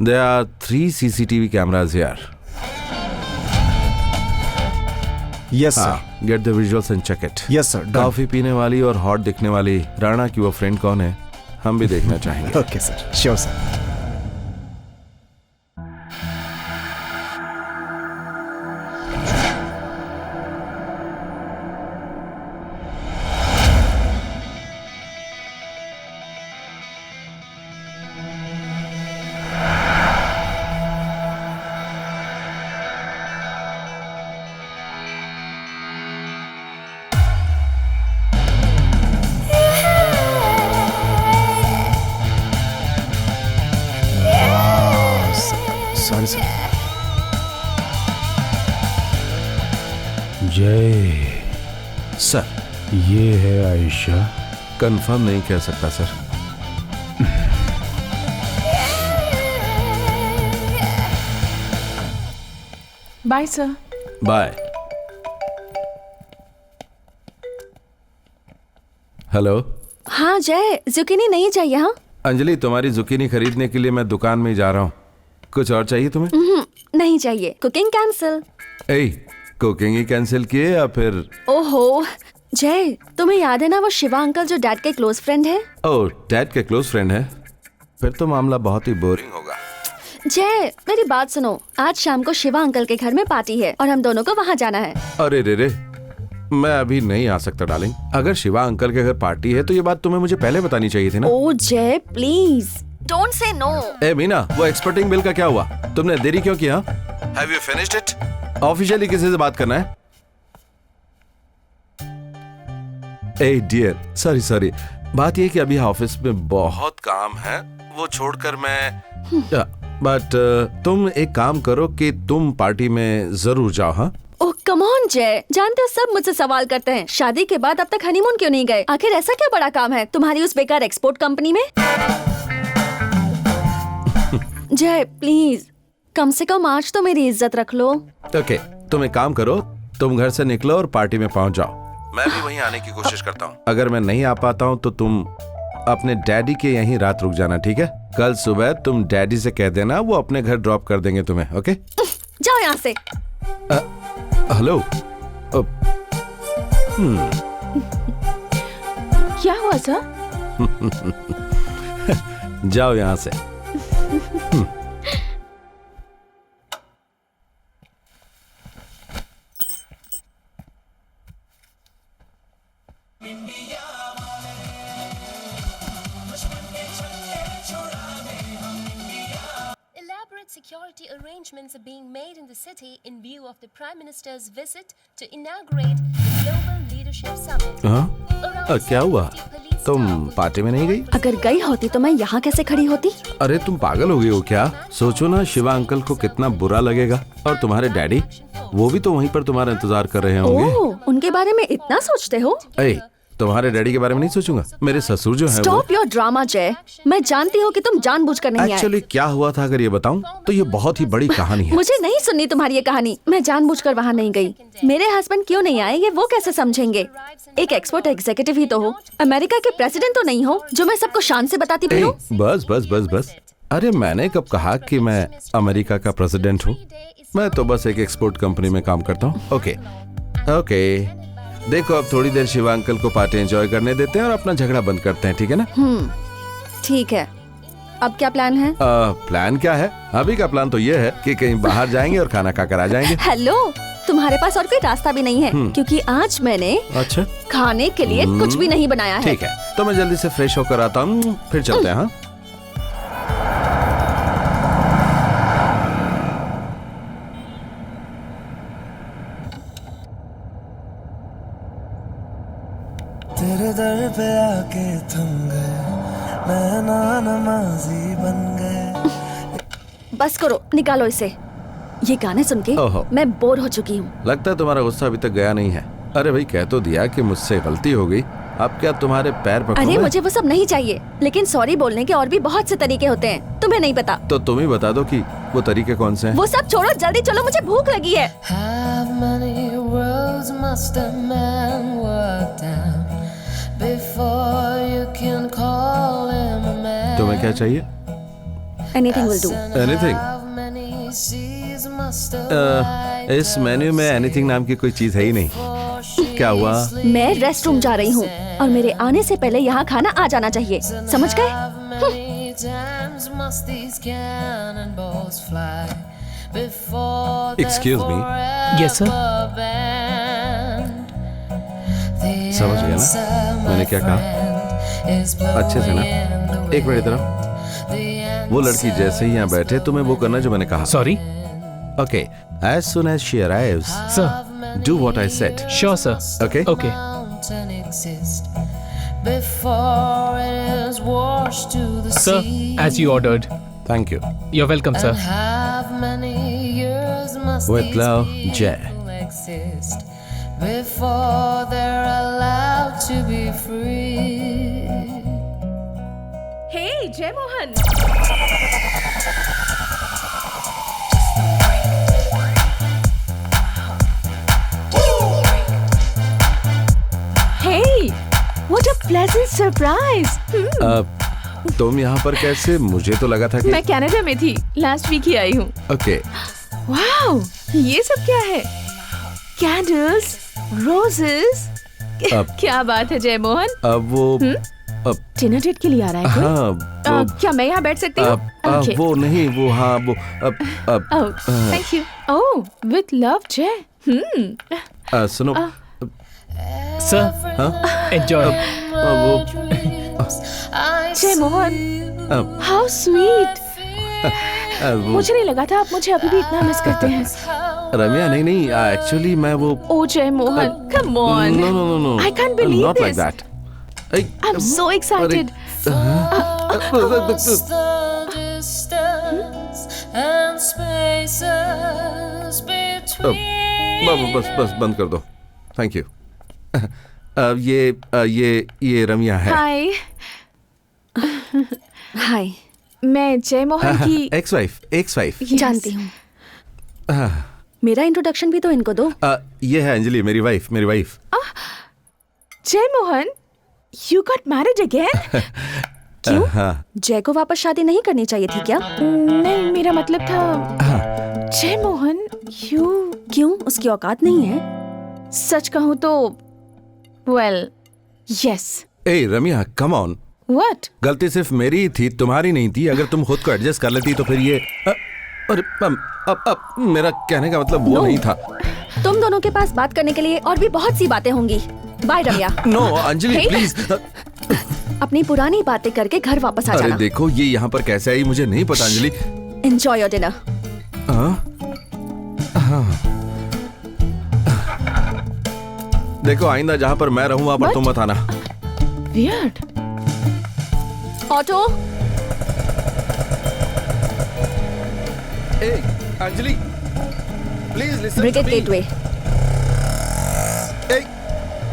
Speaker 1: there are 3 CCTV cameras here.
Speaker 7: Yes sir.
Speaker 1: हाँ, get the visuals and check it.
Speaker 7: Yes sir,
Speaker 1: coffee पीने वाली और हॉट दिखने वाली राणा की वो फ्रेंड कौन है, हम भी देखना चाहेंगे।
Speaker 7: Okay sir, sure sir. Sorry sir.
Speaker 3: Jai,
Speaker 1: sir
Speaker 3: ये है आयशा।
Speaker 1: कंफर्म नहीं कह सकता sir.
Speaker 5: Bye sir.
Speaker 1: Bye. Hello.
Speaker 4: हाँ जय, जुकीनी नहीं चाहिए? हाँ
Speaker 1: अंजलि, तुम्हारी जुकीनी खरीदने के लिए मैं दुकान में ही जा रहा हूँ। कुछ और चाहिए तुम्हें?
Speaker 4: नहीं चाहिए। Cooking cancel.
Speaker 1: ए, कुकिंग ही कैंसिल किए या फिर?
Speaker 4: ओहो जय, तुम्हें याद है ना वो शिवा अंकल जो डैड के क्लोज फ्रेंड है?
Speaker 1: ओह, डैड के क्लोज फ्रेंड है? फिर तो मामला बहुत ही बोरिंग होगा।
Speaker 4: जय मेरी बात सुनो, आज शाम को शिवा अंकल के घर में पार्टी है और हम दोनों को वहाँ जाना है।
Speaker 1: अरे रे रे, मैं अभी नहीं आ सकता डार्लिंग। अगर शिवा अंकल के घर पार्टी है तो ये बात तुम्हें मुझे पहले बतानी चाहिए थी ना।
Speaker 4: ओ जय प्लीज डोंट से नो।
Speaker 1: ए मीना, वो एक्सपोर्टिंग बिल का क्या हुआ? तुमने देरी क्यों किया? Have you finished it? Officially किसी से बात करना है? ए डियर, सॉरी। बात ये कि अभी ऑफिस में बहुत काम है, वो छोड़कर मैं बट तुम एक काम करो कि तुम पार्टी में जरूर जाओ। हाँ
Speaker 4: ओह कम ऑन जय, जानते हो सब मुझसे सवाल करते हैं, शादी के बाद अब तक हनीमून क्यों नहीं गए? आखिर ऐसा क्या बड़ा काम है तुम्हारी उस बेकार एक्सपोर्ट कंपनी में? जय प्लीज, कम से कम आज तो मेरी इज्जत रख लो।
Speaker 1: ओके, तुम एक काम करो, तुम घर से निकलो और पार्टी में पहुंच जाओ। मैं भी वहीं आने की कोशिश करता हूँ। अगर मैं नहीं आ पाता हूँ तो तुम अपने डैडी के यहीं रात रुक जाना, ठीक है? कल सुबह तुम डैडी से कह देना, वो अपने घर ड्रॉप कर देंगे तुम्हें। ओके
Speaker 4: जाओ यहाँ से।
Speaker 1: हेलो।
Speaker 5: क्या हुआ सर?
Speaker 1: जाओ यहाँ से।
Speaker 9: Elaborate security arrangements are being made in the city in view of the Prime Minister's visit to inaugurate the Global Leadership Summit.
Speaker 1: हाँ? क्या हुआ? तुम पार्टी में नहीं गई?
Speaker 4: अगर गई होती तो मैं यहाँ कैसे खड़ी होती?
Speaker 1: अरे तुम पागल हो गई हो क्या? सोचो ना, शिवा अंकल को कितना बुरा लगेगा। और तुम्हारे डैडी, वो भी तो वहीं पर तुम्हारा इंतजार कर रहे होंगे।
Speaker 4: ओह, उनके बारे में इतना सोचते हो?
Speaker 1: ए, तुम्हारे डैडी के बारे में नहीं सोचूंगा। मेरे ससुर जो है वो।
Speaker 4: स्टॉप योर ड्रामा जय, मैं जानती हूँ कि तुम जानबूझकर नहीं आए।
Speaker 1: एक्चुअली क्या हुआ था अगर ये बताऊं तो ये बहुत ही बड़ी कहानी है।
Speaker 4: मुझे नहीं सुननी तुम्हारी ये कहानी। मैं जानबूझकर वहाँ नहीं गई। मेरे हस्बैंड क्यों नहीं आए ये वो कैसे समझेंगे? एक एक्सपोर्ट एग्जीक्यूटिव ही तो हो, अमेरिका के प्रेसिडेंट तो नहीं हो जो मैं सबको शान से बताती
Speaker 1: ए,
Speaker 4: फिरूं।
Speaker 1: बस। अरे मैंने कब कहा कि मैं अमेरिका का प्रेसिडेंट हूँ? मैं तो बस एक एक्सपोर्ट कंपनी में काम करता हूँ। ओके देखो, अब थोड़ी देर शिवा अंकल को पार्टी एंजॉय करने देते हैं और अपना झगड़ा बंद करते हैं, ठीक है ना?
Speaker 4: ठीक है, अब क्या प्लान है?
Speaker 1: प्लान क्या है? अभी का प्लान तो ये है कि कहीं बाहर जाएंगे और खाना खाकर आ जाएंगे।
Speaker 4: हेलो, तुम्हारे पास और कोई रास्ता भी नहीं है क्योंकि आज मैंने
Speaker 1: अच्छा
Speaker 4: खाने के लिए कुछ भी नहीं बनाया है।
Speaker 1: ठीक है, तो मैं जल्दी से फ्रेश होकर आता हूँ, फिर चलते हैं। हाँ
Speaker 11: तेरे दर पे आके थम गए, नैना नमाजी बन गए।
Speaker 4: बस करो, निकालो इसे। ये गाने सुन के
Speaker 1: ओहो।
Speaker 4: मैं बोर हो चुकी हूँ।
Speaker 1: लगता है तुम्हारा गुस्सा अभी तक गया नहीं है। अरे भाई, कह तो दिया कि मुझसे गलती हो गई, अब क्या तुम्हारे पैर पकड़ूं
Speaker 4: अरे
Speaker 1: मैं?
Speaker 4: मुझे वो सब नहीं चाहिए, लेकिन सॉरी बोलने के और भी बहुत से तरीके होते हैं, तुम्हें नहीं पता।
Speaker 1: तो तुम ही बता दो कि वो तरीके कौन से हैं?
Speaker 4: वो सब छोड़ो, जल्दी चलो, मुझे भूख लगी है।
Speaker 11: How many roads must a man walk down before you can call him a man?
Speaker 1: तुम्हें क्या चाहिए?
Speaker 4: Anything will do.
Speaker 1: Anything?
Speaker 11: How many seas must a
Speaker 1: इस मेन्यू में एनीथिंग नाम की कोई चीज है ही नहीं। क्या हुआ?
Speaker 4: मैं रेस्ट रूम जा रही हूँ और मेरे आने से पहले यहाँ खाना आ जाना चाहिए, समझ गए?
Speaker 11: many times must these cannonballs fly before they're
Speaker 1: Excuse me?
Speaker 3: Yes, sir.
Speaker 11: forever banned? The
Speaker 1: समझ गया ना?
Speaker 11: answer,
Speaker 1: मैंने
Speaker 11: my
Speaker 1: क्या कहा?
Speaker 11: friend, is
Speaker 1: अच्छे से ना?
Speaker 11: blowing in the
Speaker 1: एक मिनट इधर आओ।
Speaker 11: wind.
Speaker 1: वो लड़की जैसे ही यहाँ बैठे तुम्हें वो करना जो मैंने कहा।
Speaker 3: Sorry
Speaker 1: Okay, as soon as she arrives,
Speaker 3: sir.
Speaker 1: do what I said.
Speaker 3: Sure sir.
Speaker 1: Okay?
Speaker 3: Okay.
Speaker 11: Mountain exist before it is washed to the
Speaker 3: sir,
Speaker 11: sea.
Speaker 3: As you ordered.
Speaker 1: Thank you.
Speaker 3: You are welcome
Speaker 11: And
Speaker 3: sir.
Speaker 11: how many years must
Speaker 1: With
Speaker 11: these
Speaker 1: love,
Speaker 11: people
Speaker 1: Jay.
Speaker 11: exist before they're allowed to be free?
Speaker 5: Hey Jai Mohan, hey what a pleasant surprise.
Speaker 1: तुम यहाँ पर कैसे? मुझे तो लगा था कि
Speaker 5: मैं कनाडा में थी, लास्ट वीक ही आई हूँ।
Speaker 1: ओके।
Speaker 5: वाओ, ये सब क्या है? कैंडल्स, रोजेस,
Speaker 1: अब-
Speaker 5: क्या बात है जय मोहन।
Speaker 1: अब वो
Speaker 5: डिनर डेट के लिए आ रहा है कोई?
Speaker 1: हाँ
Speaker 5: क्या मैं यहाँ बैठ सकती हूँ? Okay.
Speaker 1: वो नहीं, वो हाँ वो अब
Speaker 5: Oh, thank you. Oh, with love, Jay.
Speaker 1: सुनो,
Speaker 3: सर
Speaker 1: हाँ
Speaker 3: एंजॉय।
Speaker 1: वो
Speaker 5: जय मोहन,
Speaker 1: अब
Speaker 5: how sweet.
Speaker 1: वो
Speaker 5: मुझे नहीं लगा था आप मुझे अभी भी इतना मिस करते हैं।
Speaker 1: रम्या, नहीं नहीं, एक्चुअली मैं वो
Speaker 5: Oh, Jai Mohan, come on.
Speaker 1: No no no no,
Speaker 5: I can't believe
Speaker 1: not like
Speaker 5: this.
Speaker 1: that.
Speaker 5: I'm so excited.
Speaker 11: Across the distance and spaces between.
Speaker 1: बस बंद कर दो, थैंक यू। ये रम्या है।
Speaker 5: Hi.
Speaker 4: हाय,
Speaker 5: मैं जय मोहन की
Speaker 1: एक्स वाइफ।
Speaker 5: Yes.
Speaker 4: जानती हूँ। मेरा इंट्रोडक्शन भी तो इनको दो।
Speaker 1: ये है अंजलि, मेरी वाइफ।
Speaker 5: जय Mohan, you got married again?
Speaker 4: क्यों?
Speaker 1: हाँ।
Speaker 4: जय को वापस शादी नहीं करनी चाहिए थी क्या?
Speaker 5: नहीं, मेरा मतलब था जय मोहन, you
Speaker 4: क्यों, उसकी औकात नहीं है?
Speaker 5: सच कहूँ तो well, yes.
Speaker 1: A Ramya, come on.
Speaker 5: What?
Speaker 1: गलती सिर्फ मेरी ही थी, तुम्हारी नहीं थी। अगर तुम खुद को एडजस्ट कर लेती तो फिर ये अरे अब मेरा कहने का मतलब वो
Speaker 4: No.
Speaker 1: नहीं था।
Speaker 4: तुम दोनों के पास बात करने के लिए और भी बहुत सी बातें होंगी। Bye Ramya.
Speaker 1: No Anjali,
Speaker 5: Hey.
Speaker 1: Please.
Speaker 4: अपनी पुरानी बातें करके घर वापस आ
Speaker 1: अरे
Speaker 4: जाना।
Speaker 1: देखो, ये यहाँ पर कैसे आई मुझे नहीं पता अंजलि।
Speaker 4: Enjoy your dinner.
Speaker 1: देखो, आइंदा जहाँ पर मैं रहूँ वहाँ पर
Speaker 5: What?
Speaker 1: तुम मत आना।
Speaker 5: Weird.
Speaker 4: ऑटो,
Speaker 1: ए अंजलि, प्लीज लिसन टू
Speaker 4: ब्रिगेड
Speaker 1: मी।
Speaker 4: गेटवे।
Speaker 1: ए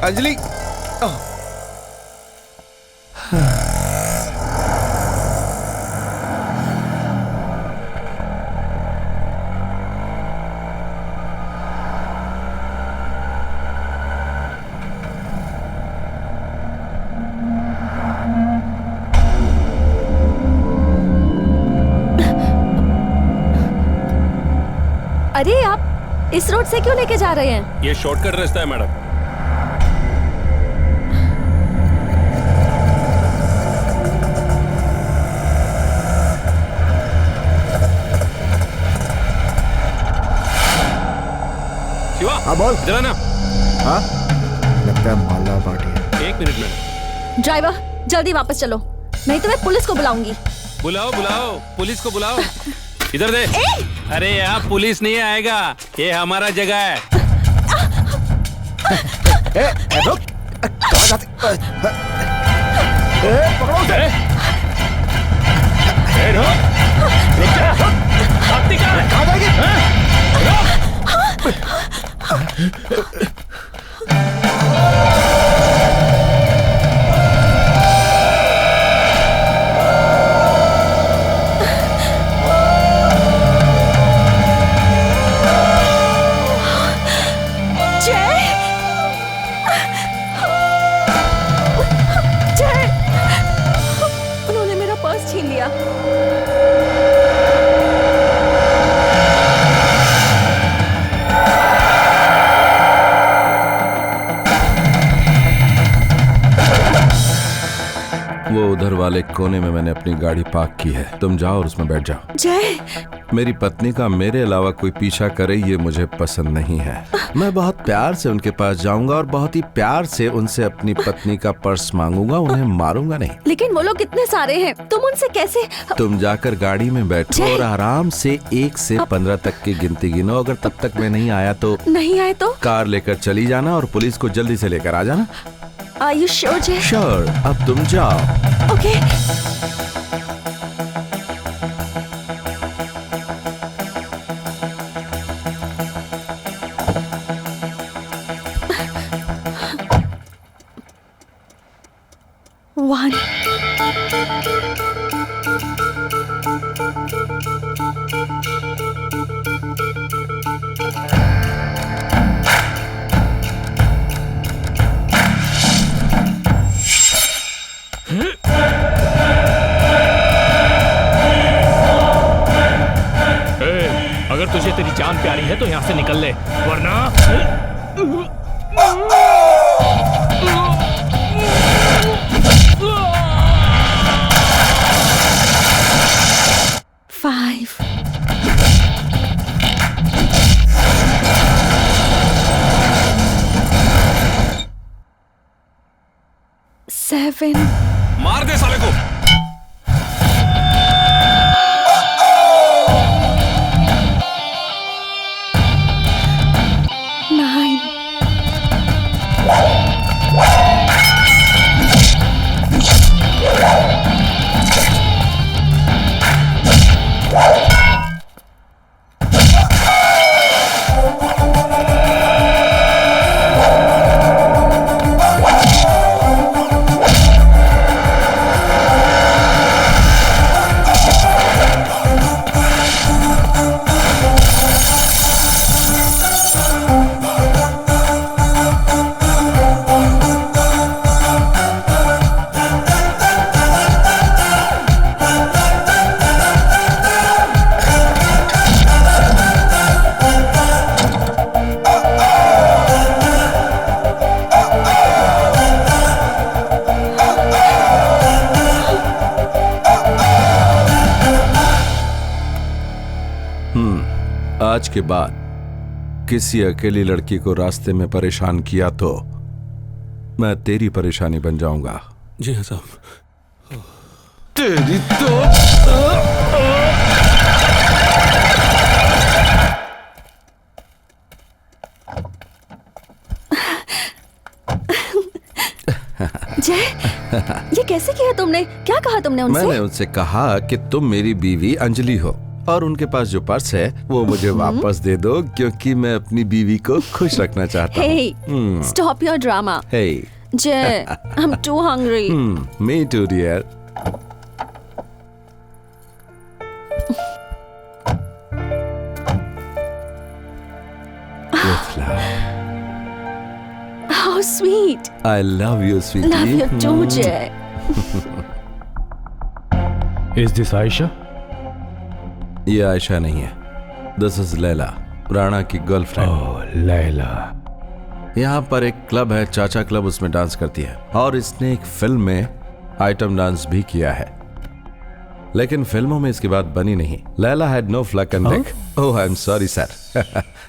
Speaker 1: अंजलि,
Speaker 4: अरे आप इस रोड से क्यों लेके जा रहे हैं?
Speaker 3: ये शॉर्टकट रास्ता है मैडम। शिवा,
Speaker 7: हाँ बोल।
Speaker 3: इधर आना।
Speaker 7: हाँ, लगता है माला पार्टी है।
Speaker 3: 1 मिनट मैडम।
Speaker 4: ड्राइवर, जल्दी वापस चलो, नहीं तो मैं पुलिस को बुलाऊंगी।
Speaker 3: बुलाओ पुलिस को बुलाओ। इधर दे। अरे यहाँ पुलिस नहीं आएगा, ये हमारा जगह है।
Speaker 7: रुक, कहाँ जाते?
Speaker 3: पकड़ो उसे। रुक जा, भागती कहाँ है?
Speaker 7: कहाँ जाएगी?
Speaker 4: उन्होंने मेरा पर्स छीन लिया।
Speaker 1: वो उधर वाले कोने में मैंने अपनी गाड़ी पार्क की है, तुम जाओ और उसमें बैठ जाओ।
Speaker 4: जय,
Speaker 1: मेरी पत्नी का मेरे अलावा कोई पीछा करे ये मुझे पसंद नहीं है। मैं बहुत प्यार से उनके पास जाऊंगा और बहुत ही प्यार से उनसे अपनी पत्नी का पर्स मांगूंगा, उन्हें मारूंगा नहीं।
Speaker 4: लेकिन वो लोग कितने सारे हैं, तुम उनसे कैसे?
Speaker 1: तुम जाकर गाड़ी में बैठो और आराम से 1 से 15 तक की गिनती गिनो। अगर तब तक मैं नहीं आया तो
Speaker 4: नहीं आए तो
Speaker 1: कार लेकर चली जाना और पुलिस को जल्दी से लेकर आ जाना।
Speaker 4: Are you sure, जय?
Speaker 1: श्योर, अब तुम जाओ।
Speaker 4: ओके। One.
Speaker 3: अगर तुझे तेरी जान प्यारी है तो यहाँ से निकल ले, वरना
Speaker 4: 5. 7.
Speaker 1: मार दे साले को।
Speaker 4: 9.
Speaker 1: आज के बाद किसी अकेली लड़की को रास्ते में परेशान किया तो मैं तेरी परेशानी बन जाऊंगा।
Speaker 12: जी हाँ साहब।
Speaker 1: तेरी तो
Speaker 4: जय, ये कैसे किया तुमने? क्या कहा तुमने उनसे?
Speaker 1: मैंने उनसे कहा कि तुम मेरी बीवी अंजलि हो और उनके पास जो पर्स है वो मुझे वापस दे दो, क्योंकि मैं अपनी बीवी को खुश रखना चाहता हूँ।
Speaker 4: Hey, stop your drama.
Speaker 1: Hey.
Speaker 4: Jay, I'm too hungry.
Speaker 1: Me too, dear. With love.
Speaker 4: How sweet.
Speaker 1: I love you, sweetie.
Speaker 4: Love you too, Jay.
Speaker 3: Is this Aisha?
Speaker 1: ये आयशा नहीं है। दिस इज लैला, राणा की गर्लफ्रेंड।
Speaker 3: ओह, लैला।
Speaker 1: यहाँ पर एक क्लब है, चाचा क्लब, उसमें डांस करती है और इसने एक फिल्म में आइटम डांस भी किया है, लेकिन फिल्मों में इसकी बात बनी नहीं। Laila had no fluke and click. Oh, I am sorry sir.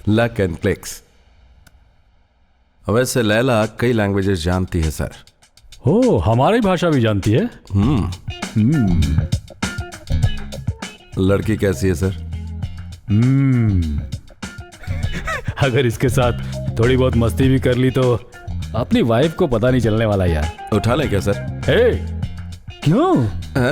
Speaker 1: Luck and clicks. वैसे लैला कई लैंग्वेजेस जानती है सर।
Speaker 3: ओह, हमारी भाषा भी जानती है।
Speaker 1: लड़की कैसी है सर?
Speaker 3: अगर इसके साथ थोड़ी बहुत मस्ती भी कर ली तो अपनी वाइफ को पता नहीं चलने वाला यार।
Speaker 1: उठा लें क्या सर?
Speaker 3: क्यों?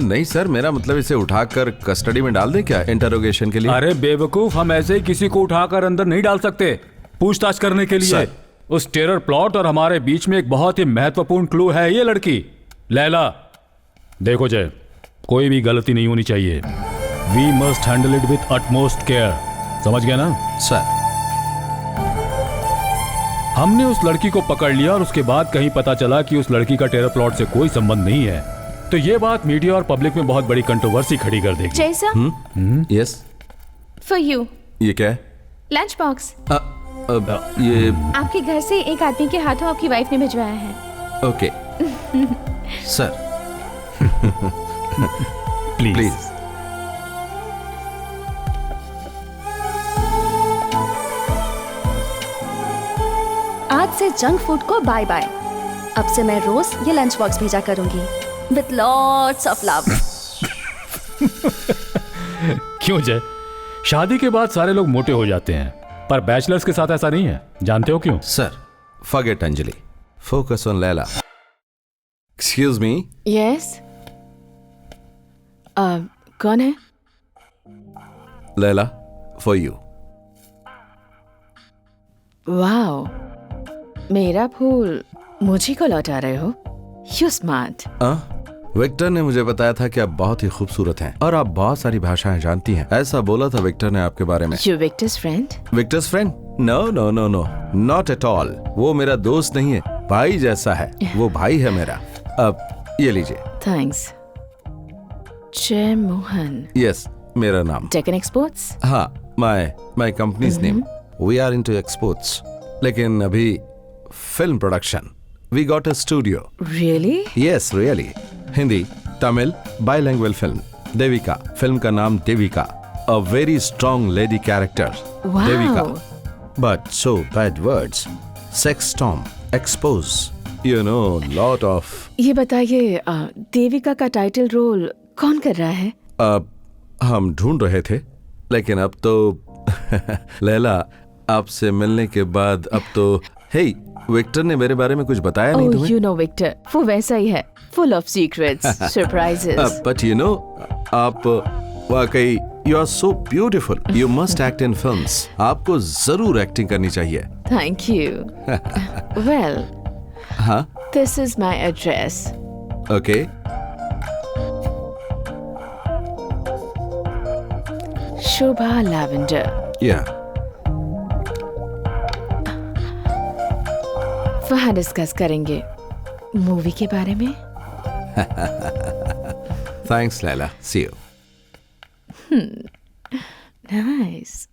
Speaker 1: नहीं सर, मेरा मतलब इसे उठाकर कस्टडी में डाल दें क्या, इंटरोगेशन के लिए?
Speaker 3: अरे बेवकूफ, हम ऐसे ही किसी को उठाकर अंदर नहीं डाल सकते, पूछताछ करने के लिए।
Speaker 1: सर।
Speaker 3: उस टेरर प्लॉट और हमारे बीच में एक बहुत ही महत्वपूर्ण क्लू है ये लड़की लैला। देखो जय, कोई भी गलती नहीं होनी चाहिए। We must handle it with utmost care, समझ गया ना?
Speaker 1: सर।
Speaker 3: हमने उस लड़की को पकड़ लिया और उसके बाद कहीं पता चला कि उस लड़की का टेरर प्लॉट से कोई संबंध नहीं है, तो ये बात मीडिया और पब्लिक में बहुत बड़ी कंट्रोवर्सी खड़ी कर देगी।
Speaker 5: जैसा
Speaker 1: यस।
Speaker 5: For you.
Speaker 1: ये क्या है?
Speaker 5: Lunch box.
Speaker 1: ये
Speaker 5: आपके घर से एक आदमी के हाथों आपकी वाइफ ने भिजवाया है।
Speaker 1: Okay sir.
Speaker 3: प्लीज।
Speaker 4: आज से जंक फूड को बाय बाय। अब से मैं रोज ये लंच बॉक्स भेजा करूंगी विथ लॉट्स ऑफ लव।
Speaker 3: क्यों जय? शादी के बाद सारे लोग मोटे हो जाते हैं, पर बैचलर्स के साथ ऐसा नहीं है, जानते हो क्यों?
Speaker 1: Sir, forget Anjali, focus on Laila. Excuse me.
Speaker 5: Yes. कौन है?
Speaker 1: Laila, for you.
Speaker 5: वाओ, मेरा फूल मुझे को लौटा रहे हो? You smart.
Speaker 1: विक्टर ने मुझे बताया था कि आप बहुत ही खूबसूरत हैं और आप बहुत सारी भाषाएं जानती हैं। ऐसा बोला था विक्टर ने आपके बारे में।
Speaker 5: You Victor's friend?
Speaker 1: Victor's friend? No no no no, not at all. वो मेरा दोस्त नहीं है, भाई जैसा है। वो भाई है मेरा। अब ये लीजिए।
Speaker 5: थैंक्स। जय मोहन।
Speaker 1: यस, मेरा नाम।
Speaker 5: डेक्कन एक्सपोर्ट्स?
Speaker 1: हाँ, my company's name. We are into exports, लेकिन अभी film production. We got a studio.
Speaker 5: Really?
Speaker 1: Yes, really. Hindi, Tamil, bilingual film. Devika, film का नाम Devika. A very strong lady character, Devika. But so bad words, sex storm, expose, you know, lot of.
Speaker 5: ये बताइए, देविका का टाइटल रोल कौन कर रहा है?
Speaker 1: हम ढूंढ रहे थे, लेकिन अब तो लैला, आपसे मिलने के बाद अब तो। हे, विक्टर ने मेरे बारे में कुछ बताया नहीं तुम्हें?
Speaker 5: यू नो विक्टर, वो वैसा ही है, full of secrets, surprises.
Speaker 1: But you know, आप वाकई you are so beautiful. You must act in films. आपको जरूर एक्टिंग करनी चाहिए।
Speaker 5: Thank you. वेल,
Speaker 1: हाँ,
Speaker 5: this is my address.
Speaker 1: Okay.
Speaker 5: Shobha lavender.
Speaker 1: Yeah,
Speaker 5: वहाँ डिस्कस करेंगे मूवी के बारे में।
Speaker 1: Thanks Laila, see you.
Speaker 5: Nice.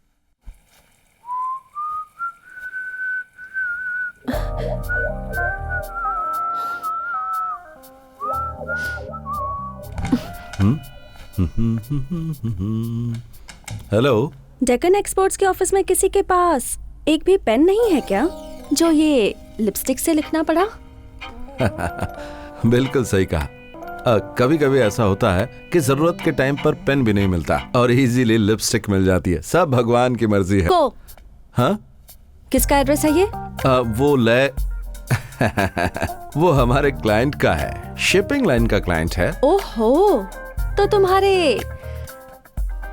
Speaker 1: Hello.
Speaker 4: Deccan exports के ऑफिस में किसी के पास एक भी पेन नहीं है क्या, जो ये लिपस्टिक से लिखना पड़ा?
Speaker 1: बिल्कुल सही कहा। कभी कभी ऐसा होता है कि जरूरत के टाइम पर पेन भी नहीं मिलता और इजीली लिपस्टिक मिल जाती है। सब भगवान की मर्जी है।
Speaker 4: को?
Speaker 1: हाँ?
Speaker 4: किसका एड्रेस है ये?
Speaker 1: वो वो हमारे क्लाइंट का है, शिपिंग लाइन का क्लाइंट है।
Speaker 4: ओहो, तो तुम्हारे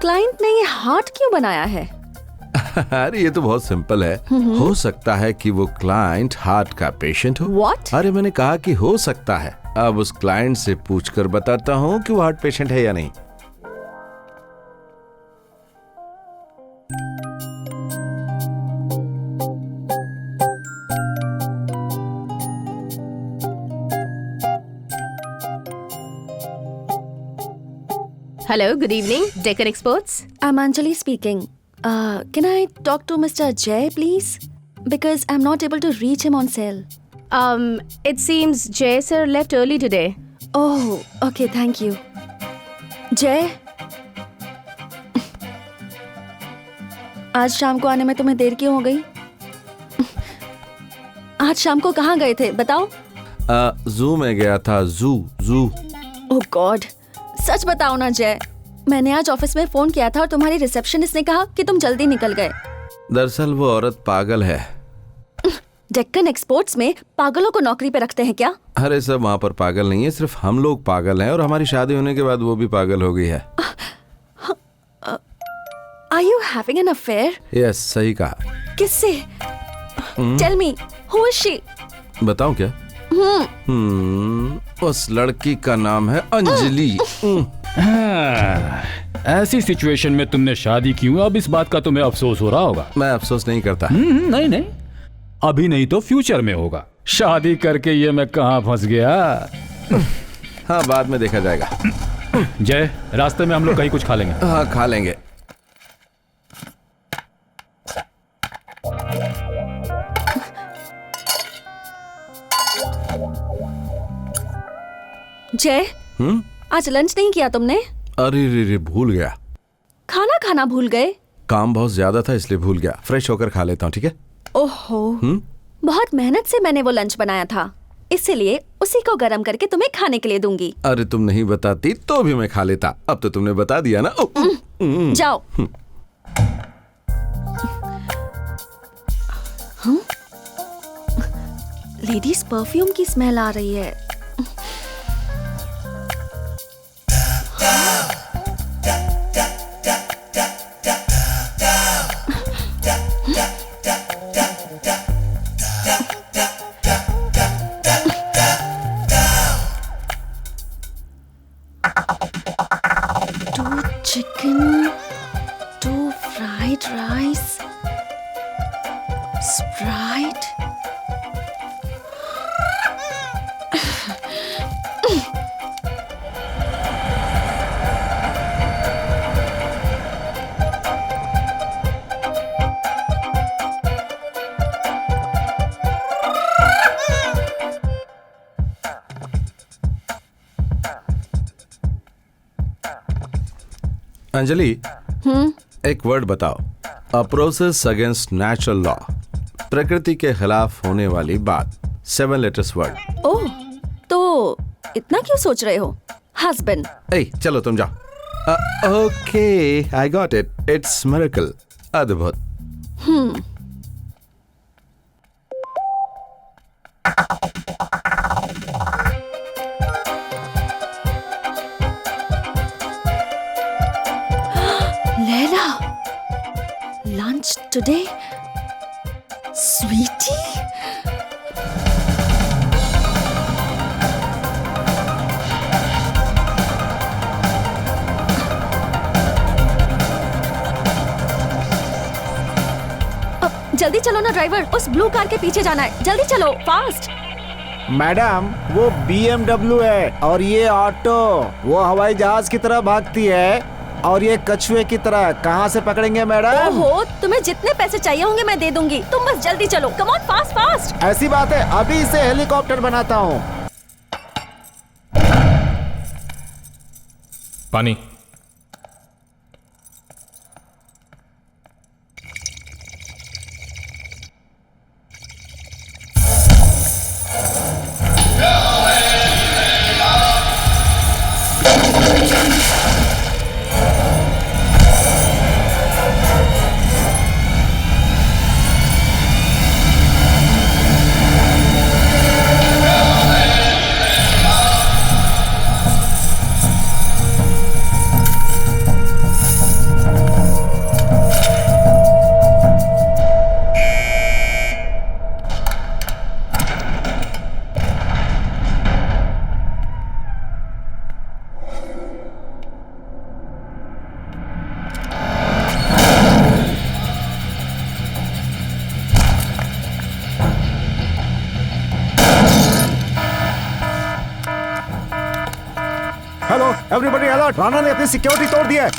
Speaker 4: क्लाइंट ने ये हार्ट क्यों बनाया है?
Speaker 1: अरे ये तो बहुत सिंपल है। हो सकता है कि वो क्लाइंट हार्ट का पेशेंट हो।
Speaker 4: What?
Speaker 1: अरे मैंने कहा कि हो सकता है। अब उस क्लाइंट से पूछकर बताता हूँ कि वो हार्ट पेशेंट है या नहीं।
Speaker 9: Hello, good evening, Deccan Exports.
Speaker 4: I'm Anjali speaking. Can I talk to Mr. Jay, please? Because I'm not able to reach him on cell.
Speaker 9: It seems Jay sir left early today.
Speaker 4: Oh, okay, thank you. Jay? आज शाम को आने में तुम्हें देर क्यों हो गई? आज शाम को कहाँ गए थे, बताओ?
Speaker 1: जू में गया था। जू।
Speaker 4: ओह गॉड, सच बताओ ना जय। मैंने आज ऑफिस में फोन किया था और तुम्हारी रिसेप्शनिस्ट ने कहा कि तुम जल्दी निकल गए।
Speaker 1: दरअसल वो औरत पागल है।
Speaker 4: डेक्कन एक्सपोर्ट्स में पागलों को नौकरी पे रखते हैं क्या?
Speaker 1: अरे सब वहाँ पर पागल नहीं है, सिर्फ हम लोग पागल हैं और हमारी शादी होने के बाद वो भी पागल हो गई है।
Speaker 4: Are you having an affair?
Speaker 1: Yes, सही कहा।
Speaker 4: किससे? Tell me, who is she?
Speaker 1: बताऊं क्या? उस लड़की का नाम है अंजलि।
Speaker 3: ऐसी सिचुएशन में तुमने शादी क्यों? अब इस बात का तुम्हें अफसोस हो रहा होगा।
Speaker 1: मैं अफसोस नहीं करता।
Speaker 3: नहीं नहीं, अभी नहीं तो फ्यूचर में होगा। शादी करके ये मैं कहाँ फंस गया।
Speaker 1: हाँ, बाद में देखा जाएगा।
Speaker 3: जय, रास्ते में हम लोग कहीं कुछ खा लेंगे।
Speaker 1: हाँ, खा लेंगे।
Speaker 4: जय, आज लंच नहीं किया तुमने?
Speaker 1: अरे रे, भूल गया।
Speaker 4: खाना खाना भूल गए?
Speaker 1: काम बहुत ज्यादा था इसलिए भूल गया। फ्रेश होकर खा लेता हूँ, ठीक है?
Speaker 4: ओहो, बहुत मेहनत से मैंने वो लंच बनाया था, इसलिए उसी को गरम करके तुम्हें खाने के लिए दूंगी।
Speaker 1: अरे तुम नहीं बताती तो भी मैं खा लेता। अब तो तुमने बता दिया ना।
Speaker 4: जाओ। लेडीज परफ्यूम की स्मेल आ रही है। Chicken, 2 fried rice, Sprite.
Speaker 1: Anjali, एक वर्ड बताओ। A process against natural law, प्रकृति के खिलाफ होने वाली बात। 7 लेटर्स वर्ड।
Speaker 4: ओह, तो इतना क्यों सोच रहे हो? हस्बैंड।
Speaker 1: ए, चलो तुम जाओ। Okay, I got it. It's miracle. अद्भुत।
Speaker 4: Leila, lunch today? Sweetie? जल्दी चलो ना ड्राइवर, उस ब्लू कार के पीछे जाना है। जल्दी चलो, फास्ट।
Speaker 7: मैडम, वो BMW है और ये ऑटो। वो हवाई जहाज की तरह भागती है और ये कछुए की तरह। कहाँ से पकड़ेंगे मैडम?
Speaker 4: ओहो, तुम्हें जितने पैसे चाहिए होंगे मैं दे दूंगी, तुम बस जल्दी चलो। Come on, fast fast.
Speaker 7: ऐसी बात है, अभी इसे हेलीकॉप्टर बनाता हूँ।
Speaker 6: पानी।
Speaker 7: हेलो एवरीबॉडी अलर्ट, राणा ने अपनी सिक्योरिटी तोड़ दी है।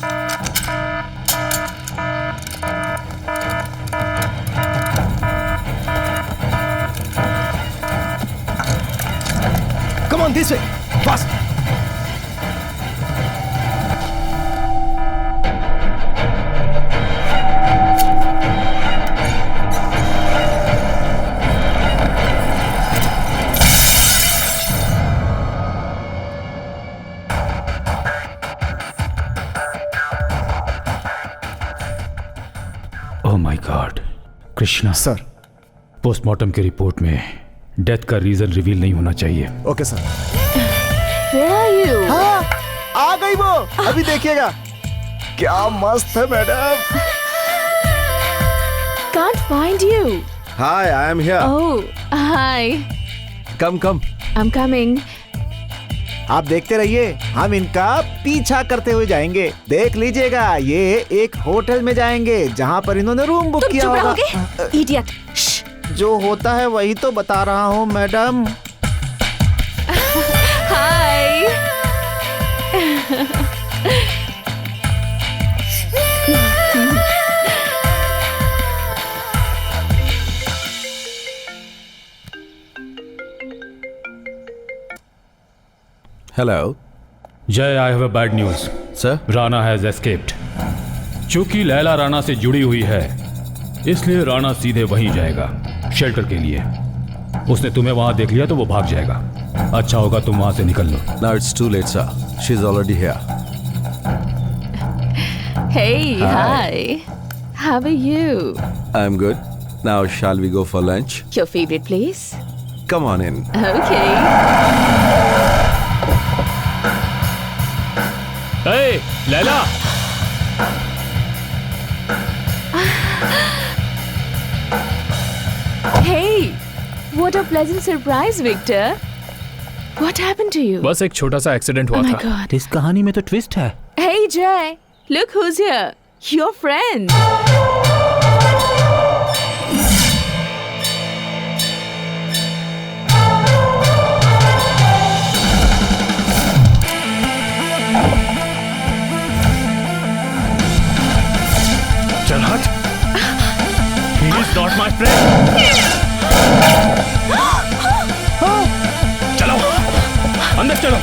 Speaker 2: Come on, this way, fast.
Speaker 3: Oh my God, Krishna.
Speaker 7: Sir,
Speaker 3: postmortem की रिपोर्ट में डेथ का रीजन रिवील नहीं होना चाहिए।
Speaker 7: Okay sir.
Speaker 5: Where are you?
Speaker 7: हाँ, आ गई वो। अभी देखिएगा क्या मस्त है madam.
Speaker 5: Can't find you.
Speaker 1: Hi, I am here.
Speaker 5: Oh, hi.
Speaker 1: Come.
Speaker 5: I'm coming.
Speaker 7: आप देखते रहिए, हम इनका पीछा करते हुए जाएंगे। देख लीजिएगा, ये एक होटल में जाएंगे जहाँ पर इन्होंने रूम बुक किया होगा।
Speaker 4: इडियट।
Speaker 7: जो होता है वही तो बता रहा हूँ मैडम।
Speaker 5: Hi.
Speaker 1: Hello.
Speaker 3: जय, आई have a bad news.
Speaker 1: Sir?
Speaker 3: Rana has escaped. चूंकि लैला राणा से जुड़ी हुई है, इसलिए राणा सीधे वहीं जाएगा, शेल्टर के लिए। उसने तुम्हें वहां देख लिया तो वो भाग जाएगा। अच्छा होगा तुम वहां से निकल लो।
Speaker 1: Now it's too late, sir. She's already here.
Speaker 5: Hey, hi. How are you?
Speaker 1: I'm good. Now shall we go for lunch?
Speaker 5: Your favorite place?
Speaker 1: Come on in.
Speaker 5: Okay.
Speaker 3: Hey, Laila!
Speaker 5: Hey, what a pleasant surprise, Victor. What happened to you?
Speaker 6: बस एक छोटा सा एक्सीडेंट
Speaker 5: Oh
Speaker 6: हुआ
Speaker 5: my
Speaker 6: था।
Speaker 5: God.
Speaker 3: इस कहानी में तो ट्विस्ट है।
Speaker 5: Hey, Jay. Look who's here. Your friend.
Speaker 3: चल हट। He is not my friend. चलो, अंदर चलो।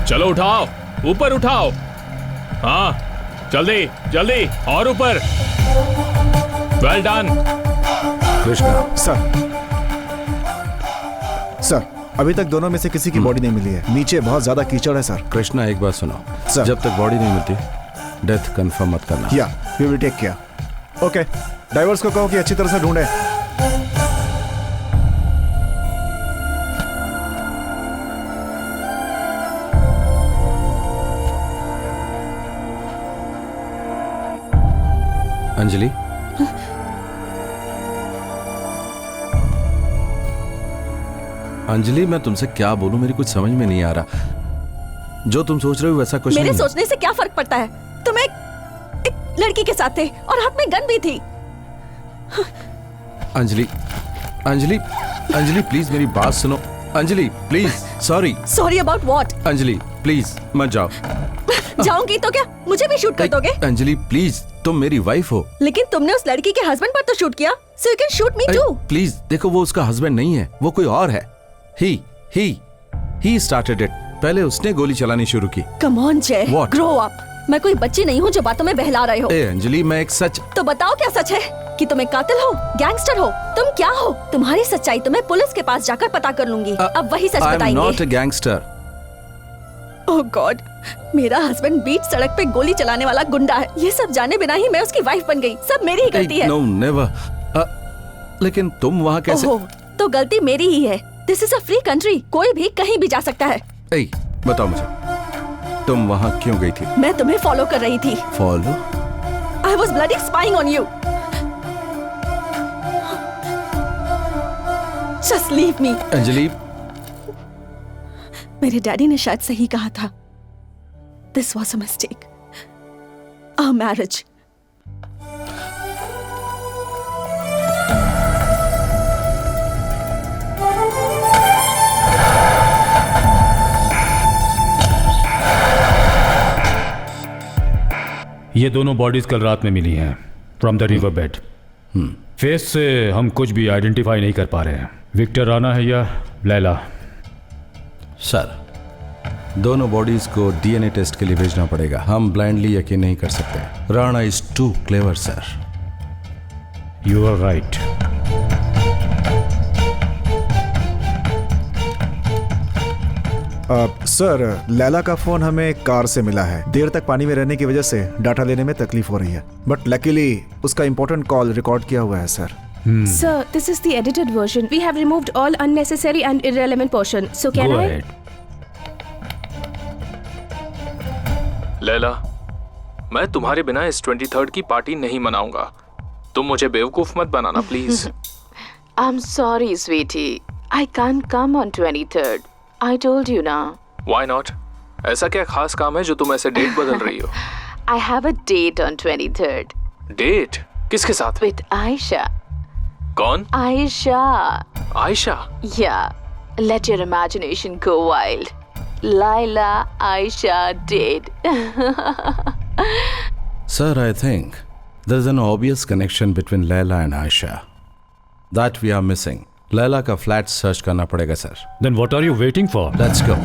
Speaker 6: चलो उठाओ, ऊपर उठाओ। हाँ, जल्दी जल्दी और ऊपर। Well done.
Speaker 1: कृष्णा।
Speaker 7: सर, अभी तक दोनों में से किसी की बॉडी नहीं मिली है। नीचे बहुत ज्यादा कीचड़ है सर।
Speaker 1: कृष्णा, एक बात सुनो।
Speaker 7: सर।
Speaker 1: जब तक बॉडी नहीं मिलती डेथ कंफर्म मत करना।
Speaker 7: Yeah we will take care. Okay, drivers को कहो कि अच्छी तरह से ढूंढे।
Speaker 1: अंजलि, अंजलि, मैं तुमसे क्या बोलूं, मेरी कुछ समझ में नहीं आ रहा। जो तुम सोच रहे हो वैसा कुछ
Speaker 4: मेरे
Speaker 1: नहीं।
Speaker 4: सोचने से क्या फर्क पड़ता है? तुम एक लड़की के साथ थे और हाथ में गन भी थी।
Speaker 1: अंजलि, अंजलि, अंजलि, प्लीज मेरी बात सुनो। Anjali please, sorry.
Speaker 4: Sorry about what?
Speaker 1: Anjali please मत जाओ।
Speaker 4: जाऊंगी तो क्या मुझे भी शूट कर दोगे?
Speaker 1: अंजलि प्लीज, तुम मेरी वाइफ हो।
Speaker 4: लेकिन तुमने उस लड़की के हस्बैंड पर तो शूट किया, so you can shoot me too.
Speaker 1: Please देखो, वो उसका हस्बैंड नहीं है, वो कोई और है। He started it. पहले उसने गोली चलानी शुरू की।
Speaker 4: कम ऑन जय,
Speaker 1: What?
Speaker 4: Grow up. मैं कोई बच्ची नहीं हूँ जो बातों में बहला रहे हो।
Speaker 1: ए अंजलि, मैं एक सच।
Speaker 4: तो बताओ क्या सच है? कि तुम एक कातिल हो, गैंगस्टर हो, तुम क्या हो? तुम्हारी सच्चाई तो मैं पुलिस के पास जाकर पता कर लूंगी। अब वही सच बताएंगे।
Speaker 1: I am not a gangster.
Speaker 4: Oh God, मेरा हस्बैंड बीच सड़क पे गोली चलाने वाला गुंडा है। ये सब जाने बिना ही मैं उसकी वाइफ बन गई। सब मेरी ही गलती है।
Speaker 1: No never. लेकिन तुम वहाँ कैसे?
Speaker 4: ओहो, तो गलती मेरी ही है। This is a free country, कोई भी कहीं भी जा सकता है।
Speaker 1: बताओ मुझे, तुम वहाँ क्यों गई थी?
Speaker 4: मैं तुम्हें फॉलो कर रही थी।
Speaker 1: Follow?
Speaker 4: I was bloody spying on you. Just leave me.
Speaker 1: Anjali,
Speaker 4: मेरे डैडी ने शायद सही कहा था। This was a mistake. Our marriage.
Speaker 3: ये दोनों बॉडीज कल रात में मिली हैं from the river bed. Face से हम कुछ भी आइडेंटिफाई नहीं कर पा रहे हैं। विक्टर राणा है या लैला?
Speaker 1: सर, दोनों बॉडीज को डीएनए टेस्ट के लिए भेजना पड़ेगा। हम ब्लाइंडली यकीन नहीं कर सकते। Rana is too clever sir.
Speaker 3: You are right.
Speaker 7: Sir, Laila का फोन हमें कार से मिला है। देर तक पानी में रहने की वजह से डाटा लेने में तकलीफ हो रही है, बट लकीली उसका इंपॉर्टेंट कॉल रिकॉर्ड किया हुआ है sir.
Speaker 5: Sir, this is the edited version. We have removed all unnecessary and irrelevant portion. So can
Speaker 3: Go
Speaker 5: I?
Speaker 3: ahead.
Speaker 6: Laila, मैं तुम्हारे बिना इस 23rd की पार्टी नहीं मनाऊंगा। तुम मुझे बेवकूफ मत बनाना please.
Speaker 5: I'm sorry, sweetie. I can't come on 23rd. I told you now.
Speaker 6: Why not? ऐसा क्या खास काम है जो तुम ऐसे डेट बदल रही हो?
Speaker 5: I have a date on 23rd.
Speaker 6: Date? किसके साथ?
Speaker 5: With Aisha.
Speaker 6: कौन?
Speaker 5: Aisha.
Speaker 6: Ayesha?
Speaker 5: Yeah. Let your imagination go wild. Laila, Aisha date.
Speaker 1: Sir, I think there is an obvious connection between Laila and Aisha that we are missing. Laila का फ्लैट सर्च करना पड़ेगा sir.
Speaker 3: Then what are you waiting for?
Speaker 1: Let's go.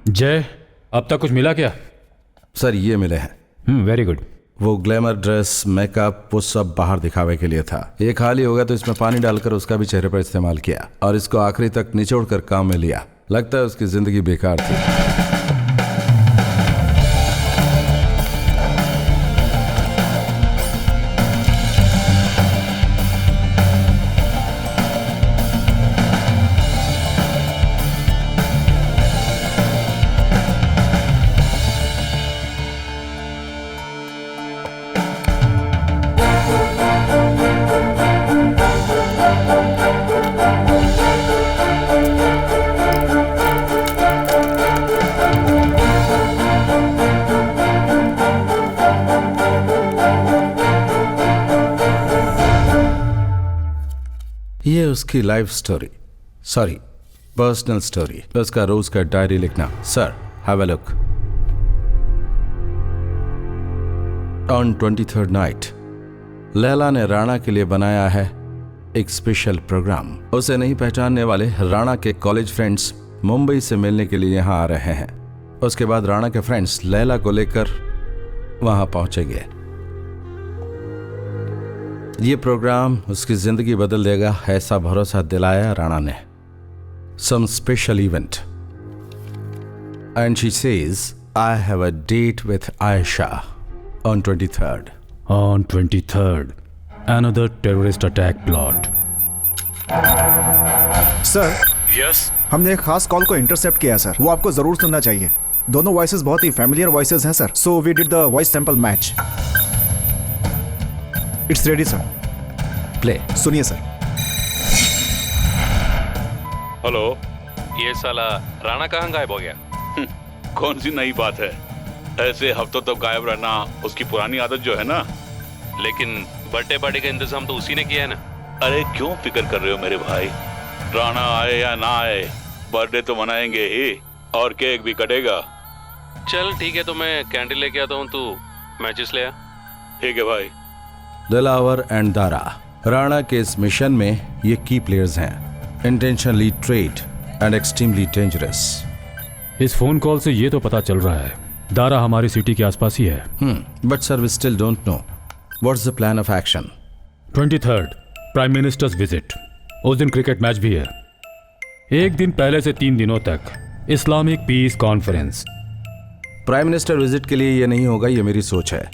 Speaker 3: जय, अब तक कुछ मिला क्या?
Speaker 1: सर, ये मिले हैं।
Speaker 3: Very good.
Speaker 1: वो ग्लैमर ड्रेस, मेकअप, वो सब बाहर दिखावे के लिए था। ये खाली हो गया तो इसमें पानी डालकर उसका भी चेहरे पर इस्तेमाल किया और इसको आखिरी तक निचोड़ कर काम में लिया। लगता है उसकी जिंदगी बेकार थी। ये उसकी life story, sorry personal story, उसका रोज का डायरी लिखना। Sir, have a look. On 23rd night Laila ने राणा के लिए बनाया है एक स्पेशल प्रोग्राम। उसे नहीं पहचानने वाले राणा के कॉलेज फ्रेंड्स मुंबई से मिलने के लिए यहाँ आ रहे हैं। उसके बाद राणा के फ्रेंड्स लैला को लेकर वहां पहुंचेंगे। ये प्रोग्राम उसकी जिंदगी बदल देगा, ऐसा भरोसा दिलाया राणा ने। Some special event and she says I have a date with Ayesha on 23rd।
Speaker 3: On 23rd, another terrorist attack plot.
Speaker 7: Sir,
Speaker 6: yes,
Speaker 7: हमने एक खास कॉल को इंटरसेप्ट किया सर। वो आपको जरूर सुनना चाहिए। दोनों वॉइसेस बहुत ही फैमिलियर वॉइसेस हैं sir, so we did the voice sample match. It's ready sir.
Speaker 1: Play.
Speaker 7: सुनिए सर।
Speaker 13: हेलो, ये साला राणा कहाँ गायब हो गया?
Speaker 14: कौन सी नई बात है? ऐसे हफ्तों तक गायब रहना उसकी पुरानी आदत जो है ना।
Speaker 13: लेकिन बर्थडे पार्टी का इंतजाम तो उसी ने किया है ना।
Speaker 14: अरे क्यों फिक्र कर रहे हो मेरे भाई? राणा आए या ना आए, बर्थडे तो मनाएंगे ही और केक भी कटेगा।
Speaker 13: चल ठीक है, तो मैं कैंडल लेके आता हूँ, तू मैचेस ले आ।
Speaker 14: ठीक है भाई।
Speaker 1: दिलावर एंड दारा, राणा के इस मिशन में ये की प्लेयर्स हैं, intentionally trade and extremely dangerous.
Speaker 3: इस फोन कॉल से ये तो पता चल रहा है दारा हमारी सिटी के आसपास ही है।
Speaker 1: But sir we still don't know what's the plan of action.
Speaker 3: 23rd prime minister's visit, उस दिन क्रिकेट मैच भी है। एक दिन पहले से 3 दिनों तक Islamic peace conference.
Speaker 1: Prime minister visit के लिए ये नहीं होगा, ये मेरी सोच है।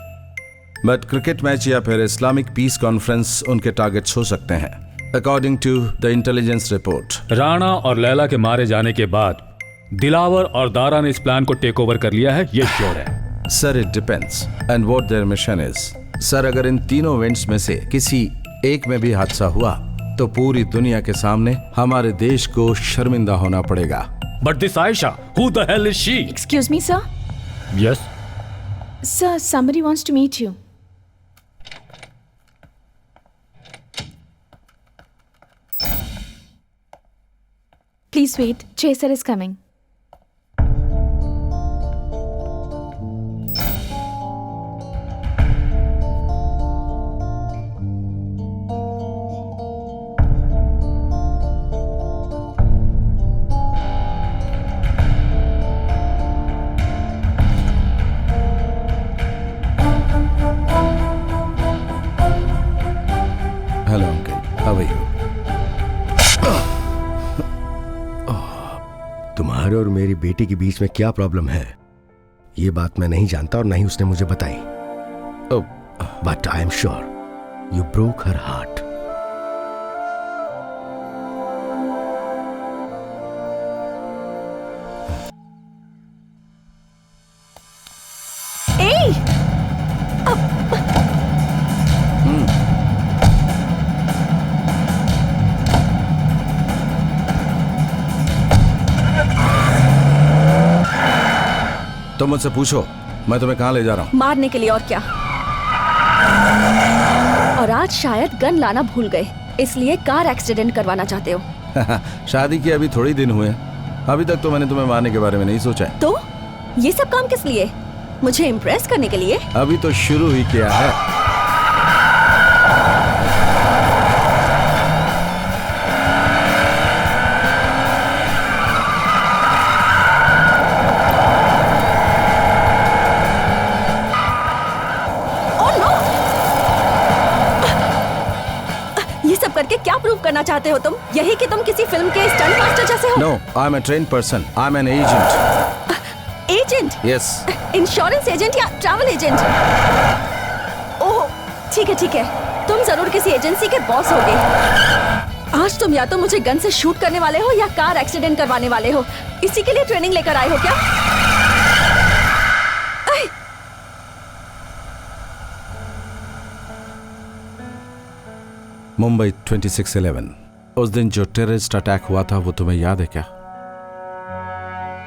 Speaker 1: बट क्रिकेट मैच या फिर इस्लामिक पीस कॉन्फ्रेंस उनके टारगेट्स हो सकते हैं according to the intelligence report.
Speaker 3: Rana और लैला के मारे जाने के बाद दिलावर और दारा ने इस प्लान को टेक ओवर कर लिया है, ये श्योर है।
Speaker 1: Sir it depends and what there mission is. Sir अगर इन तीनों इवेंट्स में से किसी एक में भी हादसा हुआ तो पूरी दुनिया के सामने हमारे देश को शर्मिंदा होना पड़ेगा।
Speaker 3: But this Ayesha, who the hell is she?
Speaker 5: Excuse me sir.
Speaker 3: Yes
Speaker 5: sir, somebody wants to meet you. Please wait. Chaser is coming.
Speaker 1: Hello uncle, how are you?
Speaker 2: तुम्हारे और मेरी बेटी के बीच में क्या प्रॉब्लम है ये बात मैं नहीं जानता और नहीं उसने मुझे बताई। But I am sure you broke her heart.
Speaker 1: तो मुझसे पूछो मैं तुम्हें कहां ले जा रहा हूं?
Speaker 4: मारने के लिए, और क्या। और आज शायद गन लाना भूल गए, इसलिए कार एक्सीडेंट करवाना चाहते हो।
Speaker 1: शादी के अभी थोड़ी दिन हुए, अभी तक तो मैंने तुम्हें मारने के बारे में नहीं सोचा है।
Speaker 4: तो ये सब काम किस लिए? मुझे इम्प्रेस करने के लिए?
Speaker 1: अभी तो शुरू ही किया है।
Speaker 4: करके क्या प्रूव करना चाहते हो तुम? यही कि तुम किसी फिल्म के स्टंट मास्टर जैसे हो?
Speaker 1: No, I'm a trained person. I'm an agent.
Speaker 4: Agent?
Speaker 1: Yes.
Speaker 4: Insurance agent या ट्रैवल एजेंट? ओह, ठीक है। तुम जरूर किसी एजेंसी के बॉस होगे। आज तुम या तो मुझे गन से शूट करने वाले हो या कार एक्सीडेंट करवाने वाले हो। इसी के लिए ट्रेनिंग लेकर आए हो क्या?
Speaker 1: मुंबई 26/11, उस दिन जो टेररिस्ट अटैक हुआ था वो तुम्हें याद है क्या?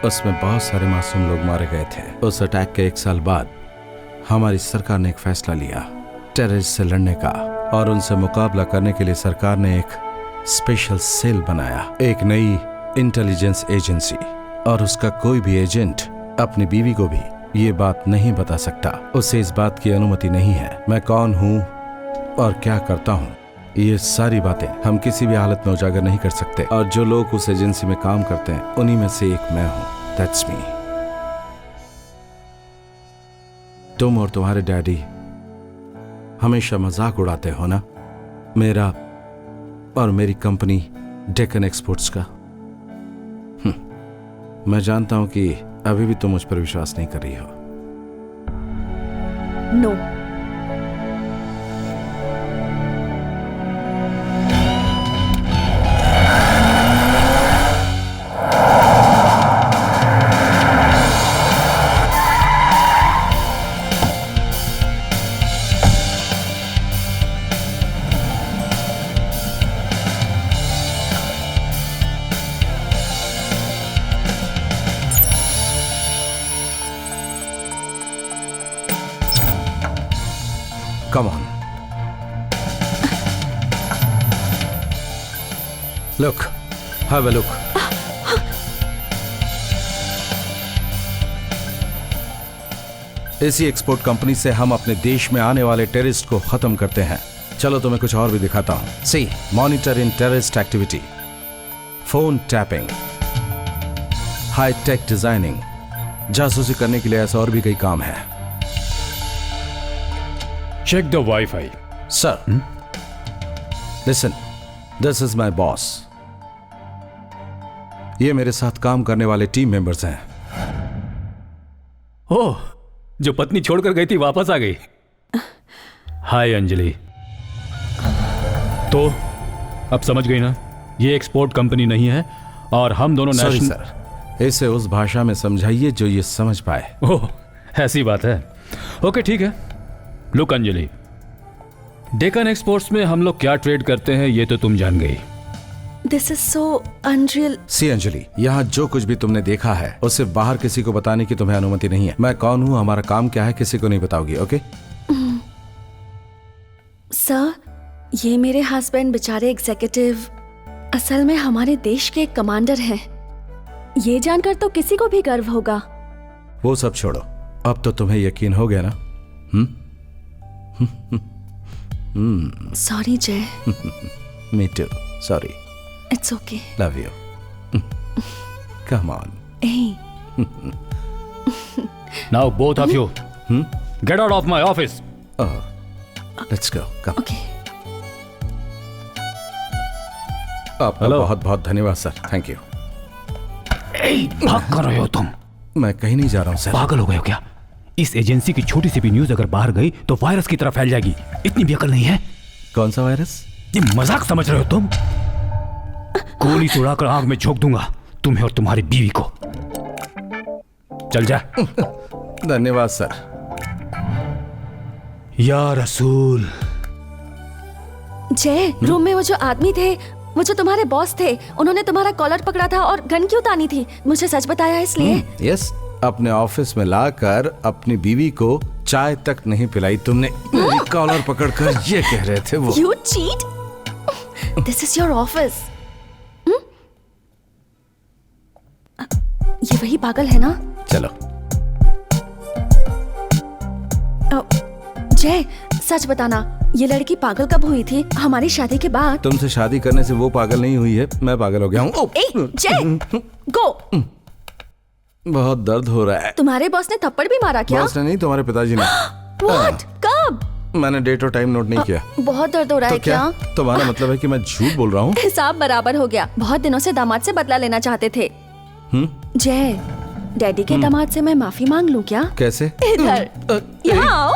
Speaker 1: उसमें बहुत सारे मासूम लोग मारे गए थे। उस अटैक के 1 साल बाद हमारी सरकार ने एक फैसला लिया टेररिस्ट से लड़ने का, और उनसे मुकाबला करने के लिए सरकार ने एक स्पेशल सेल बनाया, एक नई इंटेलिजेंस एजेंसी। और उसका कोई भी एजेंट अपनी बीवी को भी ये बात नहीं बता सकता, उसे इस बात की अनुमति नहीं है। मैं कौन हूँ और क्या करता हूँ, ये सारी बातें हम किसी भी हालत में उजागर नहीं कर सकते। और जो लोग उस एजेंसी में काम करते हैं उन्हीं में से एक मैं हूं। That's me. तुम और तुम्हारे डैडी हमेशा मजाक उड़ाते हो ना मेरा और मेरी कंपनी डेक्कन एक्सपोर्ट्स का। मैं जानता हूं कि अभी भी तुम मुझ पर विश्वास नहीं कर रही हो।
Speaker 4: No.
Speaker 1: Come on. Look, have a look. इसी एक्सपोर्ट कंपनी से हम अपने देश में आने वाले टेररिस्ट को खत्म करते हैं। चलो तुम्हें कुछ और भी दिखाता हूं। See, monitor in terrorist activity, phone tapping, high tech designing. जासूसी करने के लिए ऐसा और भी कई काम है।
Speaker 3: Check the wifi.
Speaker 1: Sir, listen, this is my boss. ये मेरे साथ काम करने वाले टीम मेंबर्स हैं।
Speaker 3: ओह, जो पत्नी छोड़कर गई थी वापस आ गई। हाय अंजलि। तो अब समझ गई ना, ये एक्सपोर्ट कंपनी नहीं है और हम दोनों
Speaker 1: सॉरी
Speaker 3: नेशनल।
Speaker 1: सर, इसे उस भाषा में समझाइए जो ये समझ पाए।
Speaker 3: ओह, ऐसी बात है। ओके ठीक है। लुक अंजलि, डेकन एक्सपोर्ट्स में हम लोग क्या ट्रेड करते हैं ये तो तुम जान गई।
Speaker 4: This is so unreal.
Speaker 1: See Anjali, यहाँ जो कुछ भी तुमने देखा है उसे बाहर किसी को बताने की तुम्हें अनुमति नहीं है। मैं कौन हूँ, हमारा काम क्या है, किसी को नहीं बताओगी, ओके?
Speaker 4: सर, ये मेरे हस्बैंड बेचारे एग्जीक्यूटिव असल में हमारे देश के कमांडर हैं। ये जानकर तो किसी को भी गर्व होगा।
Speaker 1: वो सब छोड़ो, अब तो तुम्हें यकीन हो गया ना?
Speaker 4: Sorry Jai.
Speaker 1: Me too, sorry.
Speaker 4: It's okay.
Speaker 1: Love you. Come on.
Speaker 3: Now both of you get out of my office.
Speaker 1: Let's go, come.
Speaker 4: Okay.
Speaker 1: आपका बहुत बहुत धन्यवाद सर, थैंक यू।
Speaker 3: भाग कर रहे हो तुम?
Speaker 1: मैं कहीं नहीं जा रहा हूँ सर।
Speaker 3: पागल हो गए हो क्या? इस एजेंसी की छोटी सी भी न्यूज अगर बाहर गई तो वायरस की तरह फैल जाएगी। इतनी भी अकल नहीं है?
Speaker 1: कौन सा वायरस?
Speaker 3: ये मजाक समझ रहे हो तुम? गोली से उड़ाकर आग में झोंक दूंगा तुम्हें और तुम्हारी बीवी को। चल जा।
Speaker 1: धन्यवाद सर।
Speaker 3: या रसूल।
Speaker 4: जय, रूम में वो जो आदमी थे, वो जो तुम्हारे बॉस थे, उन्होंने तुम्हारा कॉलर पकड़ा था और गन क्यों तानी थी? मुझे सच बताया इसलिए?
Speaker 1: यस, अपने ऑफिस में लाकर अपनी बीवी को चाय तक नहीं पिलाई तुमने। मेरी कॉलर पकड़कर ये कह रहे थे वो।
Speaker 4: You cheat? This is your office. ये वही पागल है ना?
Speaker 1: चलो।
Speaker 4: जय, सच बताना, ये लड़की पागल कब हुई थी? हमारी शादी के बाद?
Speaker 1: तुमसे शादी करने से वो पागल नहीं हुई है, मैं पागल हो गया हूँ।
Speaker 4: जय, गो।
Speaker 1: बहुत दर्द हो रहा है।
Speaker 4: तुम्हारे बॉस ने थप्पड़ भी मारा क्या?
Speaker 1: बॉस ने नहीं, तुम्हारे पिताजी ने।
Speaker 4: What? कब?
Speaker 1: मैंने डेट और टाइम नोट नहीं किया।
Speaker 4: बहुत दर्द हो रहा है क्या?
Speaker 1: तुम्हारा मतलब है कि मैं झूठ बोल रहा हूँ?
Speaker 4: हिसाब बराबर हो गया। बहुत दिनों से दामाद से बदला लेना चाहते थे। जय, डैडी के दामाद से मैं माफी मांग लूं क्या?
Speaker 1: कैसे?
Speaker 4: इधर, यहाँ आओ।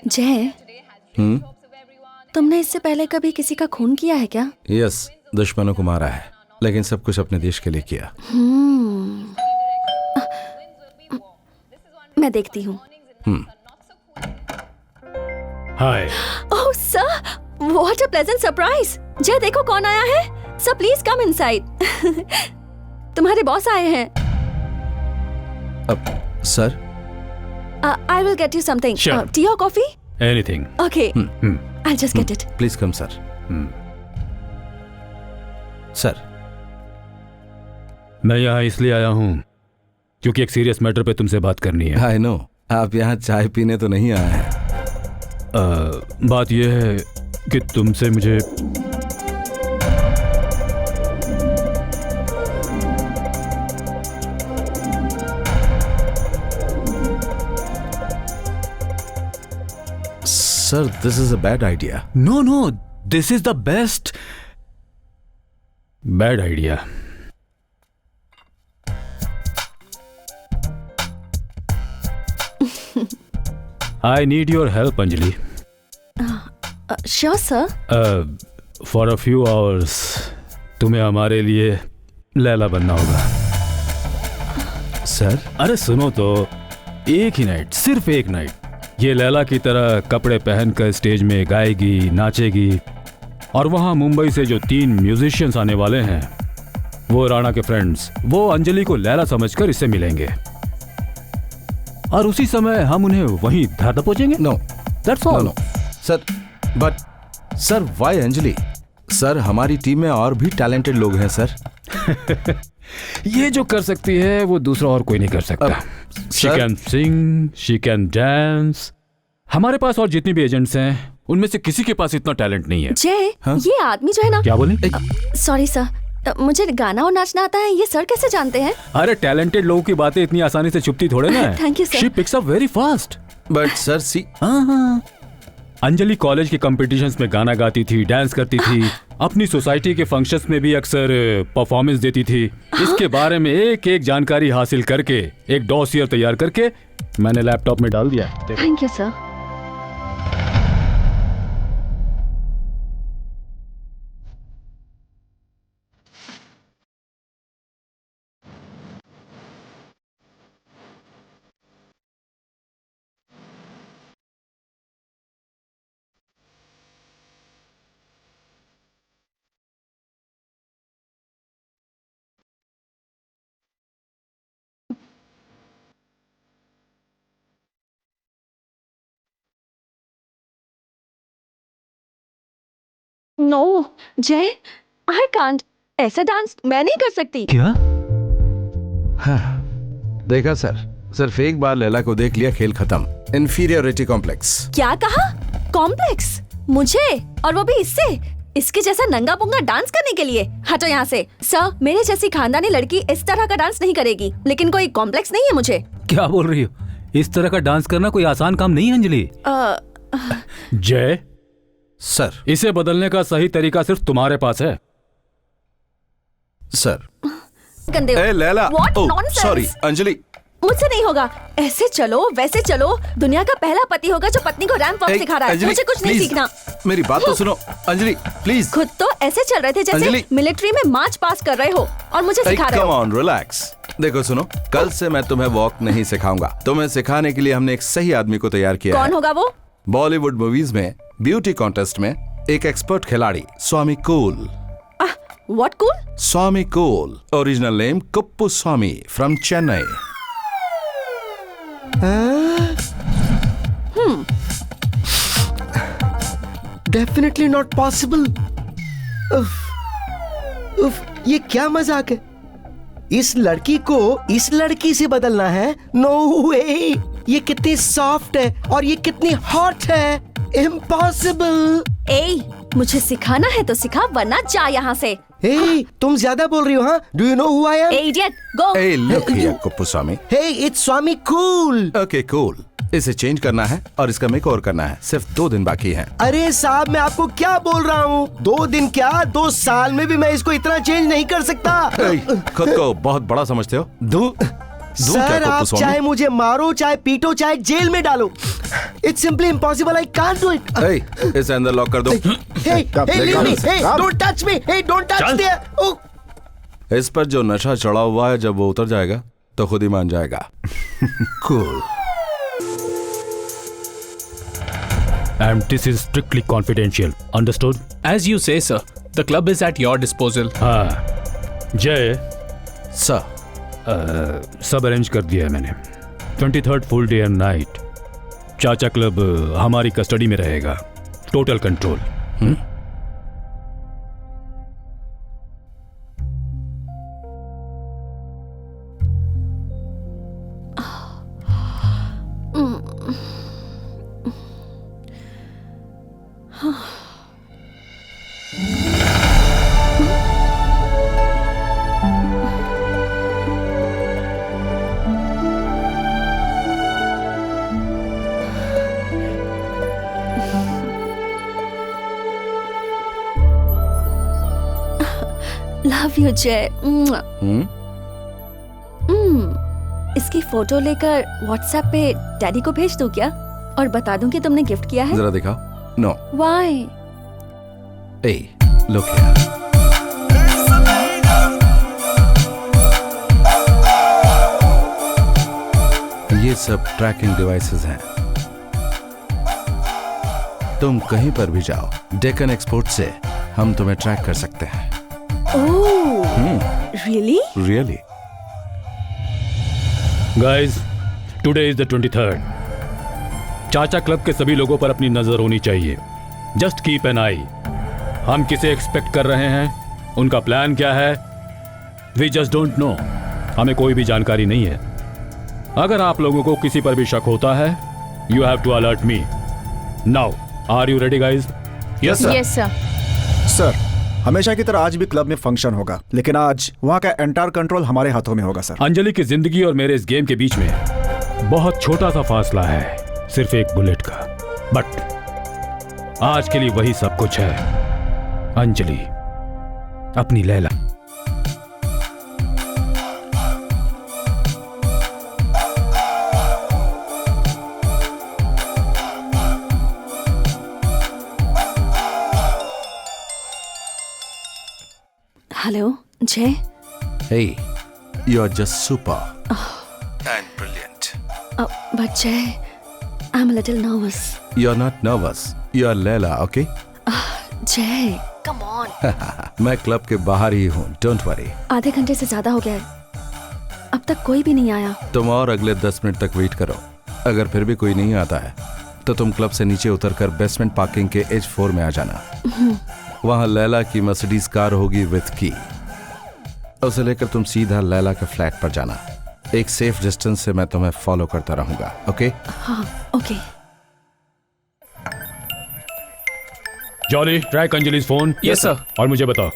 Speaker 4: जय, तुमने इससे पहले कभी किसी का खून किया है क्या?
Speaker 1: यस, दुश्मनों को मारा है, लेकिन सब कुछ अपने देश के लिए किया।
Speaker 4: मैं देखती हूँ।
Speaker 3: Hi.
Speaker 4: Oh sir, what a pleasant surprise. Jay, देखो कौन आया है। Sir please come inside. तुम्हारे बॉस आए हैं।
Speaker 1: Sir,
Speaker 4: I will get you something.
Speaker 3: Sure.
Speaker 4: Tea or coffee?
Speaker 3: Anything.
Speaker 4: Okay. I'll just get it.
Speaker 1: Please come sir. Sir,
Speaker 3: मैं यहाँ इसलिए आया हूँ क्योंकि एक सीरियस मैटर पे तुमसे बात करनी है।
Speaker 1: आई नो, आप यहाँ चाय पीने तो नहीं आए हैं।
Speaker 3: बात यह है कि तुमसे मुझे
Speaker 1: Sir, this is a bad idea.
Speaker 3: No, this is the best. Bad idea. I need your help, Anjali.
Speaker 4: Sure, sir.
Speaker 3: For a few hours, तुम्हें हमारे लिए लैला बनना होगा।
Speaker 2: सर
Speaker 3: अरे सुनो तो, एक ही नाइट, सिर्फ एक नाइट, ये लैला की तरह कपड़े पहनकर स्टेज में गाएगी, नाचेगी, और वहां मुंबई से जो 3 म्यूजिशियंस आने वाले हैं, वो राणा के फ्रेंड्स, वो अंजलि को लैला समझकर इससे मिलेंगे, और उसी समय हम उन्हें वहीं धर दबोचेंगे।
Speaker 1: No,
Speaker 3: that's all.
Speaker 1: No sir, but sir why Anjali? Sir हमारी टीम में और भी टैलेंटेड लोग हैं सर।
Speaker 3: ये जो कर सकती है वो दूसरा और कोई नहीं कर सकता। She can sing, she can dance. हमारे पास और जितनी भी एजेंट्स हैं, उनमें से किसी के पास इतना टैलेंट नहीं है।
Speaker 4: जय, ये आदमी जो है ना,
Speaker 3: क्या बोले?
Speaker 4: सॉरी सर, मुझे गाना और नाचना आता है, ये सर कैसे जानते हैं?
Speaker 3: अरे टैलेंटेड लोगों की बातें इतनी आसानी से छुपती थोड़े ना है।
Speaker 4: Thank you sir.
Speaker 3: She picks up very fast.
Speaker 1: But sir see,
Speaker 3: हाँ, अंजलि कॉलेज के कंपटीशंस में गाना गाती थी, डांस करती थी, अपनी सोसाइटी के फंक्शंस में भी अक्सर परफॉर्मेंस देती थी। इसके बारे में एक एक जानकारी हासिल करके एक डॉसियर तैयार करके मैंने लैपटॉप में डाल दिया।
Speaker 4: Thank you sir. नो जय, आई कांट, ऐसा डांस मैं नहीं कर सकती।
Speaker 3: क्या?
Speaker 1: हाँ, देखा सर, सिर्फ एक बार लैला को देख लिया, खेल खत्म। Inferiority complex.
Speaker 4: क्या कहा? कॉम्प्लेक्स? मुझे? और वो भी इससे? इसके जैसा नंगा पुंगा डांस करने के लिए? हटो यहाँ से। सर, मेरे जैसी खानदानी लड़की इस तरह का डांस नहीं करेगी, लेकिन कोई कॉम्प्लेक्स नहीं है मुझे।
Speaker 3: क्या बोल रही हो? इस तरह का डांस करना कोई आसान काम नहीं है अंजलि। जय
Speaker 1: सर,
Speaker 3: इसे बदलने का सही तरीका सिर्फ तुम्हारे पास है।
Speaker 1: सर
Speaker 4: गंदे।
Speaker 1: ए Laila,
Speaker 4: What
Speaker 1: oh
Speaker 4: nonsense?
Speaker 1: Sorry Anjali.
Speaker 4: मुझसे नहीं होगा। ऐसे चलो वैसे चलो, दुनिया का पहला पति होगा जो पत्नी को रैंप वॉक सिखा रहा है। मुझे कुछ नहीं सीखना।
Speaker 1: मेरी बात तो सुनो अंजलि, प्लीज।
Speaker 4: खुद तो ऐसे चल रहे थे जैसे मिलिट्री में मार्च पास कर रहे हो, और मुझे सिखा रहे हो।
Speaker 1: Come on, relax. देखो सुनो, कल से मैं तुम्हें वॉक नहीं सिखाऊंगा। तुम्हें सिखाने के लिए हमने एक सही आदमी को तैयार किया है।
Speaker 4: कौन होगा वो?
Speaker 1: बॉलीवुड मूवीज में ब्यूटी कॉन्टेस्ट में एक एक्सपर्ट खिलाड़ी, Swami cool.
Speaker 4: What cool?
Speaker 1: Swami cool, original name Kuppu Swami, from Chennai.
Speaker 2: Definitely not possible. ये क्या मजाक है? इस लड़की को इस लड़की से बदलना है? नो वे। ये कितनी सॉफ्ट है और ये कितनी हॉट है। इम्पॉसिबल।
Speaker 4: मुझे सिखाना है तो सिखा, वरना जा यहाँ से।
Speaker 2: तुम ज्यादा बोल रही हो। हाँ, do you know who I am?
Speaker 4: Idiot, go.
Speaker 1: Look here Kuppu Swami.
Speaker 2: It's Swami cool.
Speaker 1: Okay cool, इसे चेंज करना है और इसका मेकओवर करना है। सिर्फ 2 दिन बाकी हैं।
Speaker 2: अरे साहब, मैं आपको क्या बोल रहा हूँ? 2 दिन क्या, 2 साल में भी मैं इसको इतना चेंज नहीं कर सकता।
Speaker 1: खुद को बहुत बड़ा समझते हो?
Speaker 2: सर, आप चाहे मुझे मारो, चाहे पीटो, चाहे जेल में डालो, it's simply impossible. I can't do it.
Speaker 1: इसे अंदर लॉक कर दो।
Speaker 2: Don't touch me, don't touch there.
Speaker 1: इस पर जो नशा चढ़ा हुआ है, जब वो उतर जाएगा तो खुद ही मान जाएगा। Cool.
Speaker 3: And this is strictly confidential. Understood?
Speaker 6: As you say, sir. The club is at your disposal.
Speaker 3: हाँ, जय
Speaker 1: सर,
Speaker 3: सब अरेंज कर दिया है मैंने। 23rd full day and night चाचा क्लब हमारी कस्टडी में रहेगा। Total control.
Speaker 4: लव यू जय। इसकी फोटो लेकर व्हाट्सएप पे डैडी को भेज दूं क्या? और बता दूं कि तुमने गिफ्ट किया है?
Speaker 1: जरा दिखाओ। नो।
Speaker 4: व्हाई?
Speaker 1: Look here. ये सब ट्रैकिंग डिवाइसेस हैं। तुम कहीं पर भी जाओ, डेक्कन एक्सपोर्ट से हम तुम्हें ट्रैक कर सकते हैं।
Speaker 4: Really?
Speaker 1: Really?
Speaker 3: Guys, today is the 23rd। चाचा क्लब के सभी लोगों पर अपनी नजर होनी चाहिए। जस्ट कीप एन आई। हम किसे एक्सपेक्ट कर रहे हैं, उनका प्लान क्या है, वी जस्ट डोंट नो। हमें कोई भी जानकारी नहीं है। अगर आप लोगों को किसी पर भी शक होता है, you have to alert me now. Are you ready guys?
Speaker 7: Yes sir.
Speaker 5: Yes sir.
Speaker 7: Sir, हमेशा की तरह आज भी क्लब में फंक्शन होगा, लेकिन आज वहाँ का एंटायर कंट्रोल हमारे हाथों में होगा सर।
Speaker 3: अंजलि की जिंदगी और मेरे इस गेम के बीच में बहुत छोटा सा फासला है, सिर्फ एक बुलेट का। बट आज के लिए वही सब कुछ है। अंजलि, अपनी लैला।
Speaker 4: हेलो जय।
Speaker 1: Hey, you are just super and brilliant.
Speaker 4: But Jay, I'm a little nervous.
Speaker 1: You are not nervous. You are Leila, okay?
Speaker 4: Jay, come on.
Speaker 1: मैं क्लब के बाहर ही हूँ, डोंट वरी।
Speaker 4: आधे घंटे से ज्यादा हो गया है, अब तक कोई भी नहीं आया।
Speaker 1: तुम और अगले 10 मिनट तक वेट करो। अगर फिर भी कोई नहीं आता है तो तुम क्लब से नीचे उतरकर बेसमेंट पार्किंग के H4 में आ जाना। वहाँ लैला की मर्सिडीज कार होगी विथ की। उसे लेकर तुम सीधा लैला के फ्लैट पर जाना। एक सेफ डिस्टेंस से मैं तुम्हें फॉलो करता रहूंगा, ओके?
Speaker 4: हाँ, okay.
Speaker 3: Jolly, track Anjali's phone.
Speaker 12: Yes sir.
Speaker 3: और मुझे बताओ।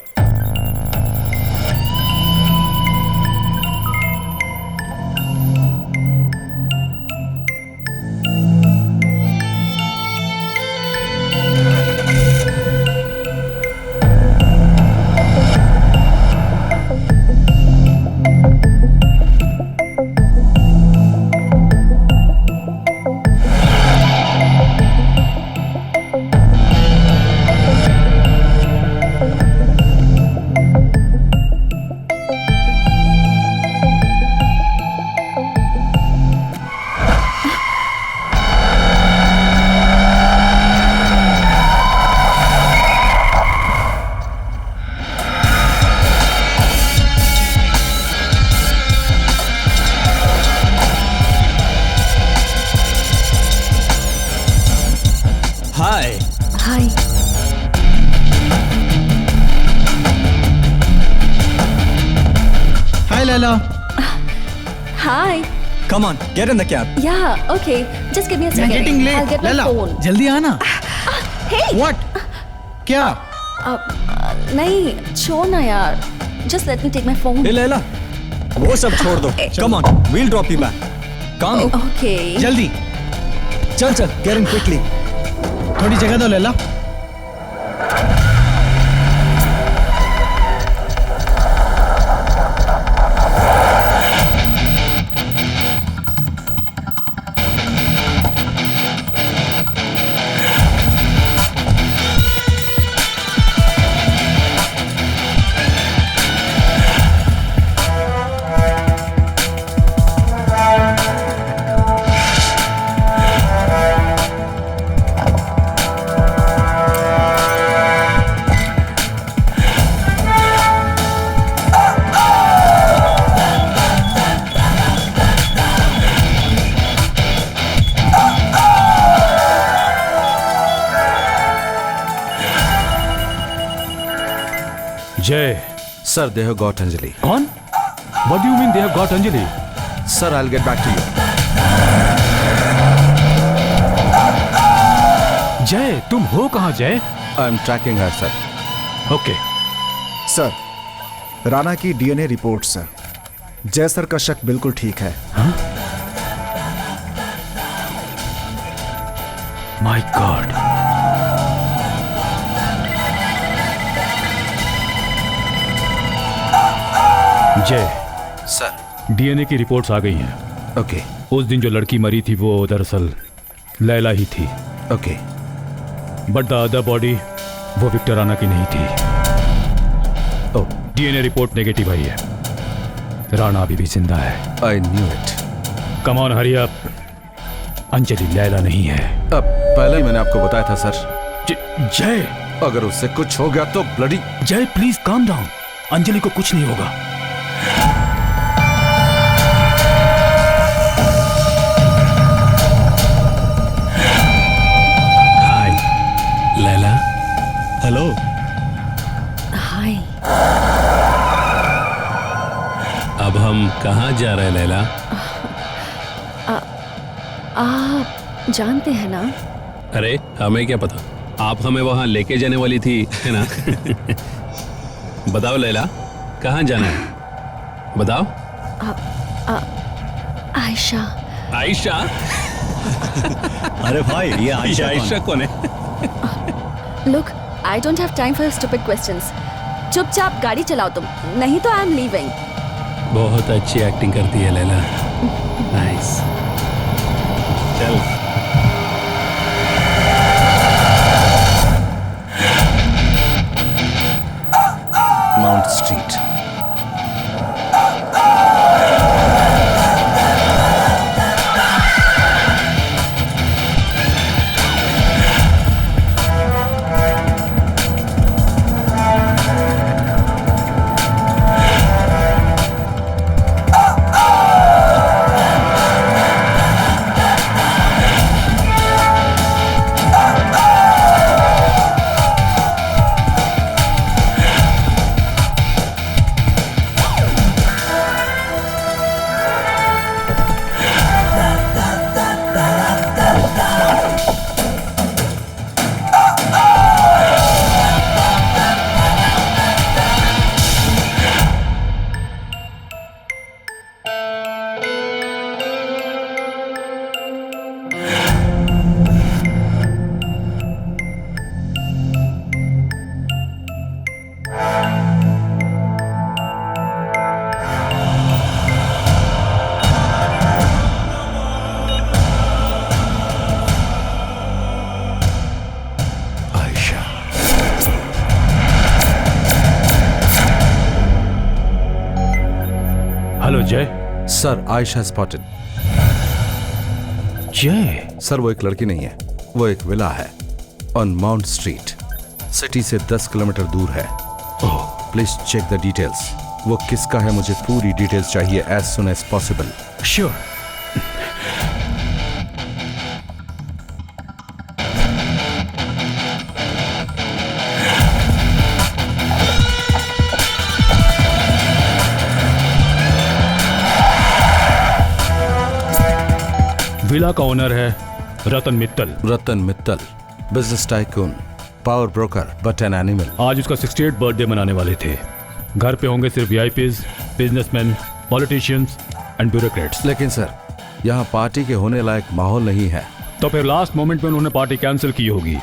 Speaker 4: Hi.
Speaker 10: Come on, get in the cab.
Speaker 4: Yeah, okay. Just give me a second.
Speaker 10: I'm getting late.
Speaker 4: I'll get my
Speaker 10: Lala,
Speaker 4: phone.
Speaker 10: जल्दी आना.
Speaker 4: Hey.
Speaker 10: What? क्या?
Speaker 4: नहीं, छोड़ ना यार. Just let me take my phone.
Speaker 10: Hey Laila, वो सब छोड़ दो. Come on, we'll drop you back. Come.
Speaker 4: Okay.
Speaker 10: जल्दी. चल, get in quickly. थोड़ी जगह दो Laila.
Speaker 3: Jay.
Speaker 1: Sir, they have got Anjali.
Speaker 3: Gone? What do you mean they have got Anjali?
Speaker 1: Sir, I'll get back to you.
Speaker 3: जय, तुम हो कहाँ जय?
Speaker 1: I'm tracking her, sir.
Speaker 3: Okay.
Speaker 7: Sir, Rana की DNA report sir. Jai sir का शक बिल्कुल ठीक है।
Speaker 3: My God. जय
Speaker 1: सर,
Speaker 3: डीएनए की रिपोर्ट्स आ गई हैं।
Speaker 1: ओके।
Speaker 3: उस दिन जो लड़की मरी थी वो दरअसल लैला ही थी।
Speaker 1: Okay.
Speaker 3: But the other body वो विक्टर राणा की नहीं थी। डीएनए रिपोर्ट नेगेटिव आई है। राणा अभी भी जिंदा है।
Speaker 1: I knew it.
Speaker 3: Come on hurry up. Anjali Laila नहीं है।
Speaker 1: अब पहले ही मैंने आपको बताया था सर।
Speaker 3: जय,
Speaker 1: अगर उससे कुछ हो गया तो ब्लडी।
Speaker 3: जय प्लीज काम डाउन। अंजलि को कुछ नहीं होगा।
Speaker 12: हाय लैला।
Speaker 10: हेलो।
Speaker 4: हाय।
Speaker 12: अब हम कहाँ जा रहे हैं लैला?
Speaker 4: आप जानते हैं ना?
Speaker 12: अरे हमें क्या पता, आप हमें वहां लेके जाने वाली थी, है ना? बताओ लैला, कहाँ जाना है? बताओ।
Speaker 4: आयशा।
Speaker 12: आयशा?
Speaker 10: अरे भाई, ये आयशा
Speaker 12: आयशा कौन है?
Speaker 4: Look, I don't have time for stupid questions. चुपचाप गाड़ी चलाओ तुम, नहीं तो आई एम लीविंग।
Speaker 12: बहुत अच्छी एक्टिंग करती है लैला। नाइस। चल।
Speaker 1: Mount street.
Speaker 3: हेलो जय।
Speaker 1: Sir, Ayesha spotted.
Speaker 3: जय?
Speaker 1: सर, वो एक लड़की नहीं है, वो एक विला है ऑन माउंट स्ट्रीट। सिटी से 10 किलोमीटर दूर है। Please check the details. वो किसका है, मुझे पूरी डिटेल्स चाहिए as soon as possible.
Speaker 3: Sure. Villa का ओनर है Ratan Mittal.
Speaker 1: Ratan Mittal, business tycoon, power broker, but an animal.
Speaker 3: आज उसका 68 बर्थडे मनाने वाले थे। घर पे होंगे सिर्फ VIPs, businessman, politicians and bureaucrats.
Speaker 1: लेकिन सर, यहाँ पार्टी के होने लायक माहौल नहीं है।
Speaker 3: तो फिर लास्ट मोमेंट में उन्होंने पार्टी कैंसिल की होगी।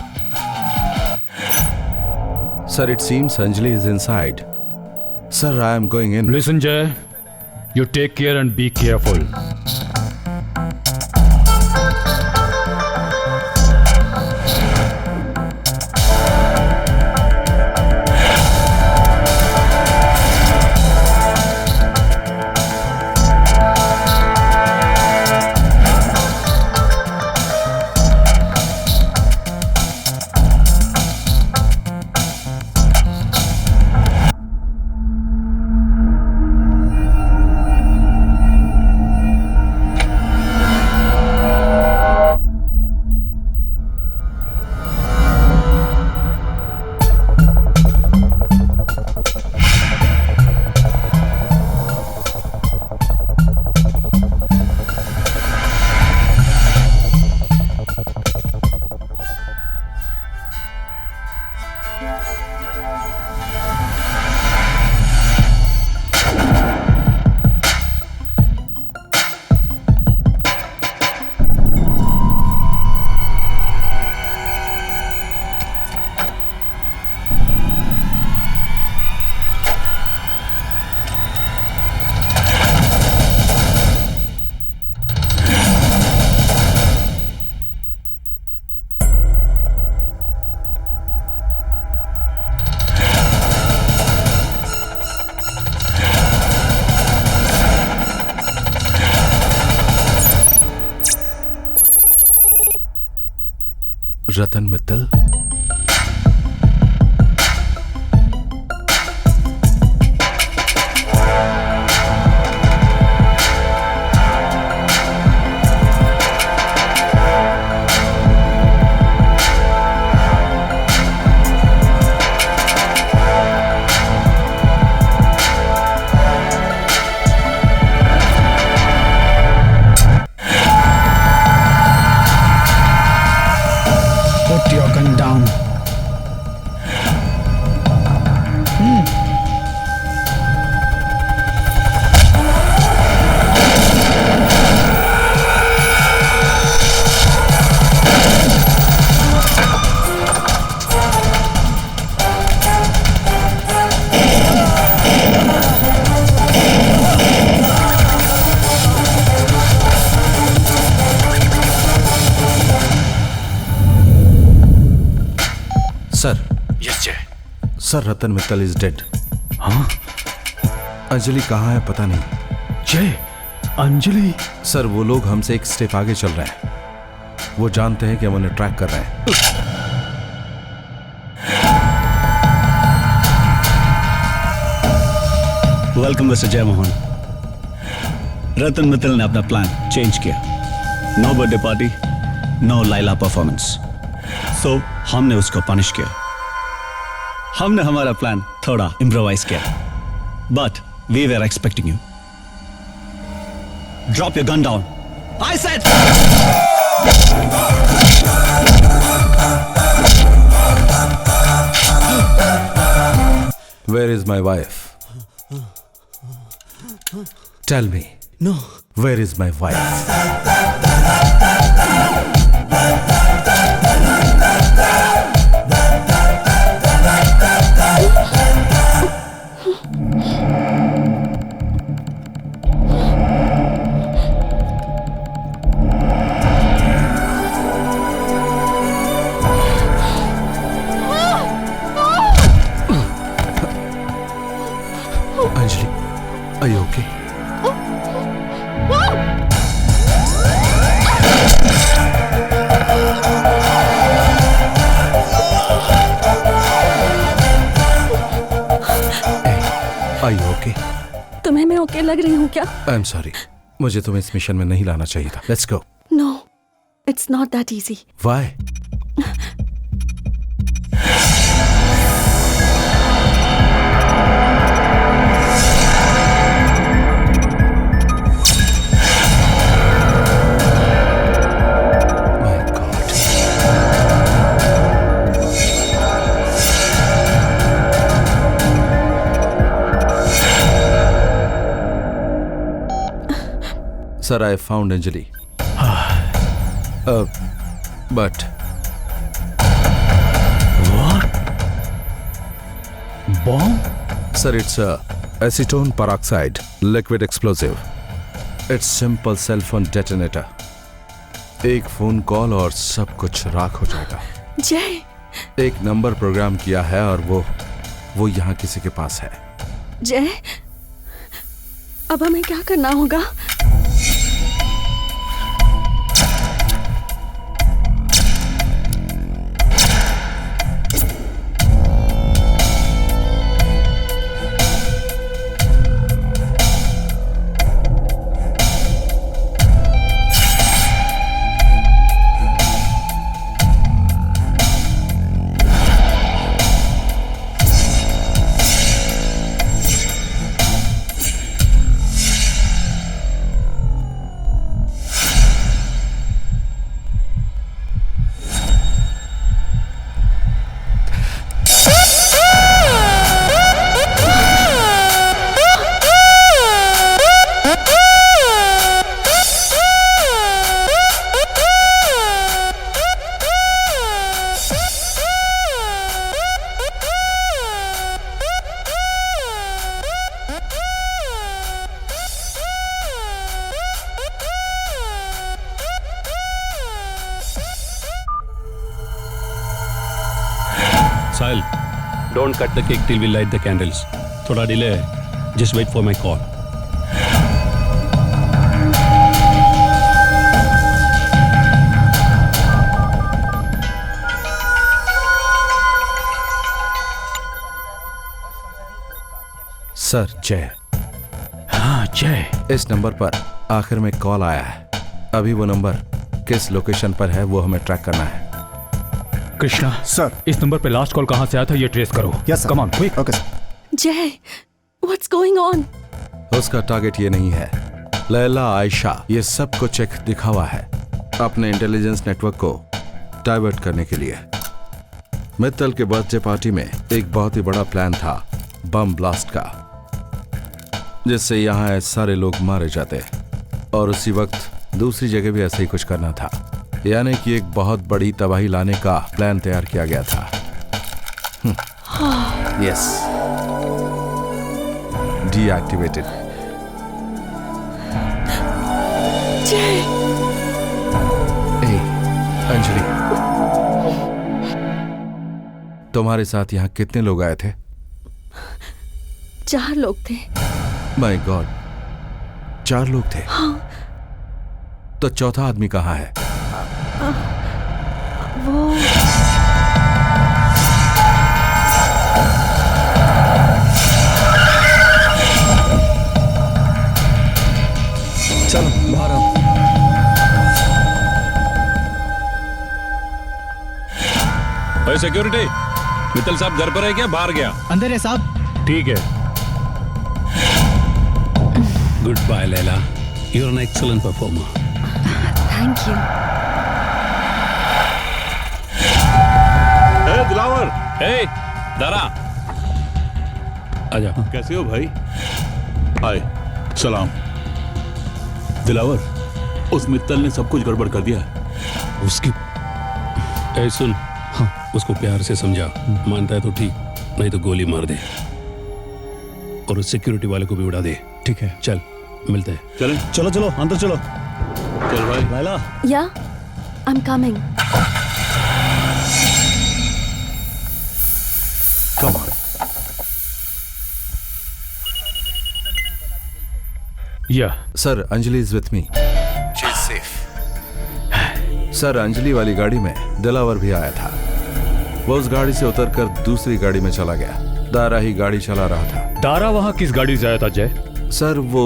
Speaker 1: Sir, it seems Anjali is inside. Sir, I am going in.
Speaker 3: Listen Jay, you take care and be careful.
Speaker 1: Ratan Mittal?
Speaker 10: Put your gun down.
Speaker 1: Sir,
Speaker 3: yes Jay.
Speaker 1: Sir Ratan Mittal is dead.
Speaker 3: हाँ?
Speaker 1: अंजलि कहाँ है पता नहीं।
Speaker 3: जय, अंजलि?
Speaker 1: सर वो लोग हमसे एक स्टेप आगे चल रहे हैं। वो जानते हैं कि हम उन्हें ट्रैक कर रहे हैं।
Speaker 15: वेलकम मिस्टर जय मोहन। रतन मित्तल ने अपना प्लान चेंज किया। No birthday party, no Laila performance. So हमने उसको पनिश किया। हमने हमारा प्लान थोड़ा इम्प्रोवाइज किया। But we were expecting you. Drop your gun down, I said.
Speaker 1: Where is my wife? Tell me.
Speaker 10: No.
Speaker 1: Where is my wife? Anjali, are you okay? Are you okay?
Speaker 4: तुम्हें मैं ओके लग रही हूँ क्या?
Speaker 1: I'm sorry. मुझे तुम्हें इस मिशन में नहीं लाना चाहिए था. Let's go.
Speaker 4: No, it's not that easy.
Speaker 1: Why? Sir, I found Anjali. But...
Speaker 3: What? Bomb?
Speaker 1: Sir, it's acetone peroxide, liquid explosive. It's simple cell phone detonator. एक फोन कॉल और सब कुछ राख हो जाएगा।
Speaker 4: जय,
Speaker 1: एक नंबर प्रोग्राम किया है और वो यहाँ किसी के पास है।
Speaker 4: जय, अब हमें क्या करना होगा?
Speaker 12: Sahil, don't cut the cake till we light the candles. थोड़ा डिले है. Just wait for my call.
Speaker 1: Sir जय।
Speaker 3: हाँ जय।
Speaker 1: इस नंबर पर आखिर में कॉल आया है। अभी वो नंबर किस लोकेशन पर है वो हमें ट्रैक करना है।
Speaker 3: कृष्णा
Speaker 7: सर,
Speaker 3: इस नंबर पे लास्ट कॉल कहाँ से आया था ये ट्रेस करो।
Speaker 7: Yes
Speaker 3: come on quick.
Speaker 7: Okay sir.
Speaker 4: जय, व्हाट्स गोइंग ऑन?
Speaker 1: उसका टारगेट ये नहीं है। लैला, आयशा, ये सब कुछ एक दिखावा है अपने इंटेलिजेंस नेटवर्क को डाइवर्ट करने के लिए। मित्तल के बर्थडे पार्टी में एक बहुत ही बड़ा प्लान था बम ब्लास्ट का, जिससे यहाँ सारे लोग मारे जाते, और उसी वक्त दूसरी जगह भी ऐसा ही कुछ करना था। यानी कि एक बहुत बड़ी तबाही लाने का प्लान तैयार किया गया था। Yes, deactivated. अंजलि, तुम्हारे साथ यहाँ कितने लोग आए थे?
Speaker 4: 4 लोग थे।
Speaker 1: माय गॉड, 4 लोग थे?
Speaker 4: हाँ।
Speaker 1: तो चौथा आदमी कहाँ है?
Speaker 4: वो
Speaker 10: चलो बाहर आओ।
Speaker 12: भाई सिक्योरिटी, मित्तल साहब घर पर है क्या बाहर गया?
Speaker 10: अंदर है साहब।
Speaker 12: ठीक है। Goodbye Laila, you are an excellent performer.
Speaker 4: Thank you.
Speaker 14: ए दिलावर,
Speaker 12: ए दारा, आजा।
Speaker 14: कैसे हो भाई? हाय, सलाम। दिलावर, उस मित्तल ने सब कुछ गड़बड़ कर दिया है।
Speaker 12: उसकी ए सुन, हाँ, उसको प्यार से समझा, मानता है तो ठीक, नहीं तो गोली मार दे, और उस सिक्योरिटी वाले को भी उड़ा दे।
Speaker 10: ठीक है,
Speaker 12: चल मिलते हैं।
Speaker 14: चलें?
Speaker 15: चलो चलो अंदर चलो।
Speaker 14: चल भाई।
Speaker 15: Laila,
Speaker 4: yeah, I am coming.
Speaker 1: Come on.
Speaker 3: Yeah
Speaker 1: sir, Anjali is with me, she is safe. Sir, Anjali वाली गाड़ी में दिलावर भी आया था। वो उस गाड़ी से उतरकर दूसरी गाड़ी में चला गया। दारा ही गाड़ी चला रहा था।
Speaker 3: दारा वहाँ किस गाड़ी से आया था जय?
Speaker 1: सर, वो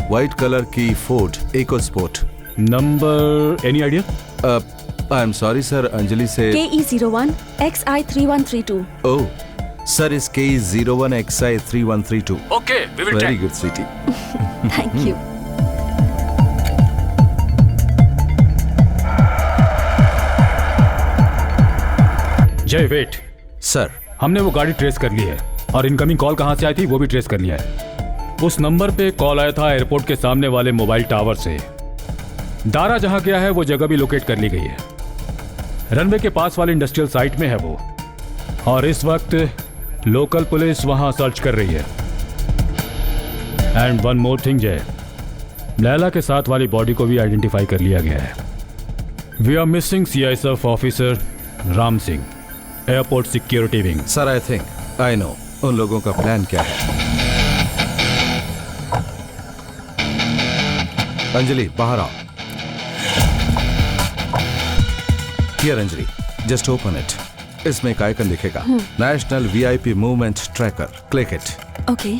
Speaker 1: व्हाइट कलर की Ford EcoSport.
Speaker 3: Number any idea?
Speaker 1: I am sorry sir, Anjali से
Speaker 4: KE01 XI3132।
Speaker 1: ओह सर, इस KE01 XI3132।
Speaker 3: Okay, we will
Speaker 1: very good city.
Speaker 4: Thank you.
Speaker 3: Jai wait.
Speaker 1: Sir,
Speaker 3: हमने वो गाड़ी ट्रेस कर ली है, और इनकमिंग कॉल कहाँ से आई थी वो भी ट्रेस कर लिया है। उस नंबर पे कॉल आया था एयरपोर्ट के सामने वाले मोबाइल टावर से। दारा जहां गया है वो जगह भी लोकेट कर ली गई है। रनवे के पास वाले इंडस्ट्रियल साइट में है वो, और इस वक्त लोकल पुलिस वहां सर्च कर रही है। एंड वन मोर थिंग जय, लैला के साथ वाली बॉडी को भी आइडेंटिफाई कर लिया गया है। We are missing CISF officer Ram Singh, airport security wing.
Speaker 1: Sir, I think I know उन लोगों का प्लान क्या है। अंजलि, बाहर आओ। Here Anjali, just open it. इसमें एक आइकन दिखेगा, national VIP movement tracker. Click it.
Speaker 4: Okay.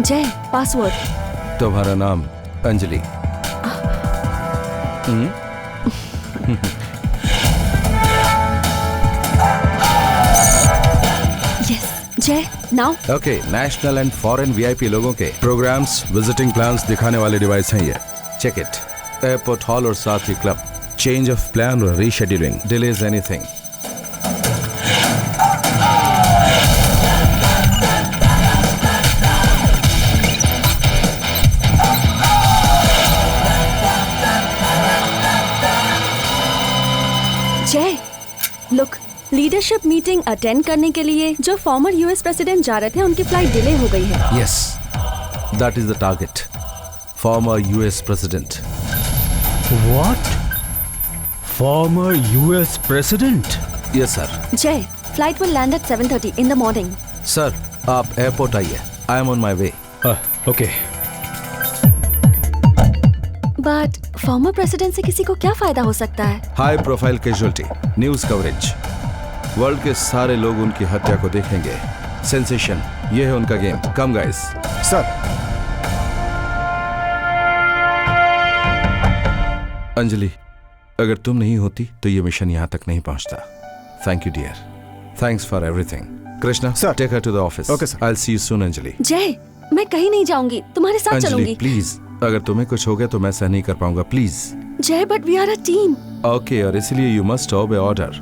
Speaker 4: Jai, password.
Speaker 1: तुम्हारा नाम Anjali?
Speaker 4: Yes, Jai, now.
Speaker 1: Okay, national and foreign VIP लोगों के प्रोग्राम्स, विजिटिंग प्लान्स दिखाने वाले डिवाइस हैं ये। Check it. एयरपोर्ट हॉल और साथ ही क्लब। चेंज ऑफ प्लान और रीशेड्यूलिंग, डिलेज एनीथिंग।
Speaker 4: जय, लुक, लीडरशिप मीटिंग अटेंड करने के लिए जो फॉर्मर US प्रेसिडेंट जा रहे थे उनकी फ्लाइट डिले हो गई है।
Speaker 1: Yes, that is the target, former US president.
Speaker 3: What? Former US president?
Speaker 1: Yes sir.
Speaker 4: Jay, flight will land at 7:30 in the morning.
Speaker 1: Sir, आप एयरपोर्ट आइए, I am on my way.
Speaker 3: Okay.
Speaker 4: But former president से किसी को क्या फायदा हो सकता है?
Speaker 1: High profile casualty, news coverage, world के सारे लोग उनकी हत्या को देखेंगे, सेंसेशन, ये है उनका गेम। कम गाइस।
Speaker 7: सर।
Speaker 1: अंजलि, अगर तुम नहीं होती तो ये मिशन यहां तक नहीं पहुंचता। Thank you dear, thanks for everything. Krishna, take her to the office.
Speaker 7: Okay sir.
Speaker 1: I will see you soon. Anjali.
Speaker 4: Jai, मैं कहीं नहीं जाऊंगी, तुम्हारे साथ
Speaker 1: अंजलि
Speaker 4: चलूंगी।
Speaker 1: प्लीज, अगर तुम्हें कुछ हो गया तो मैं सह नहीं कर पाऊंगा। Please.
Speaker 4: Jay, but we are a team.
Speaker 1: Okay, और इसलिए you must obey order.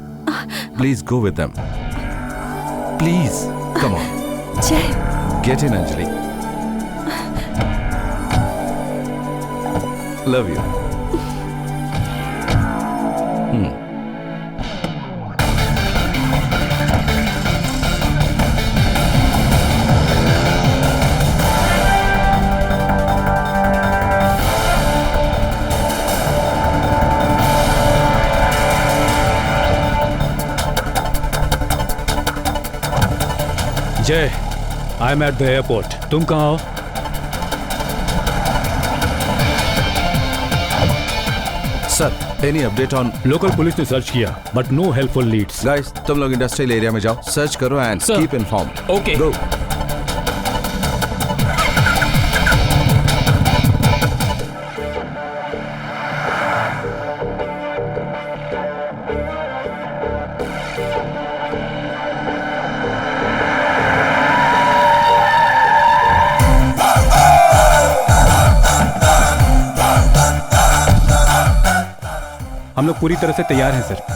Speaker 1: Please go with them. Please come on.
Speaker 4: Jay,
Speaker 1: get in Anjali. Love you.
Speaker 3: Jay, I am at the airport. तुम कहाँ हो?
Speaker 1: Sir, any update on?
Speaker 3: Local police ने सर्च किया but no helpful leads.
Speaker 1: Guys, तुम लोग इंडस्ट्रियल एरिया में जाओ, सर्च करो and keep inform.
Speaker 6: Okay,
Speaker 1: go.
Speaker 3: हम लोग पूरी तरह से तैयार हैं sir.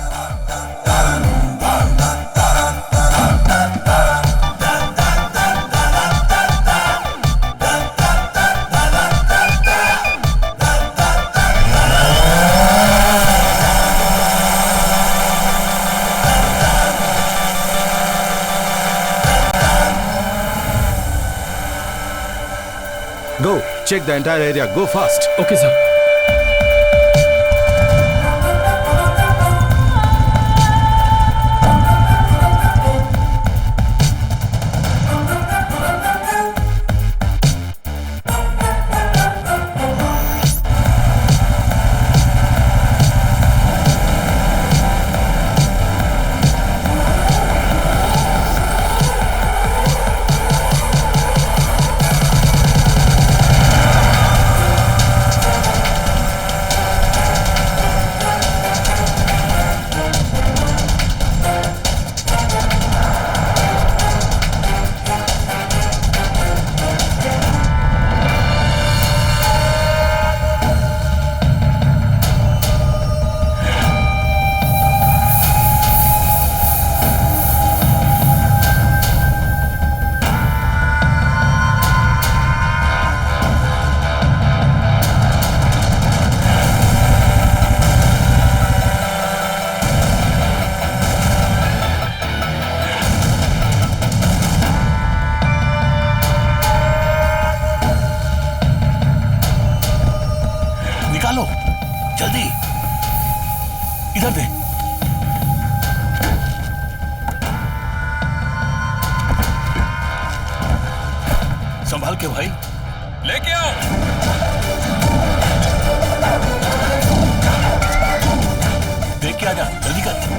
Speaker 1: Go, check the entire area. Go fast.
Speaker 6: Okay, sir.
Speaker 14: निकालो जल्दी, इधर दे। संभाल के भाई, लेके आओ। देख के आजा, जल्दी कर।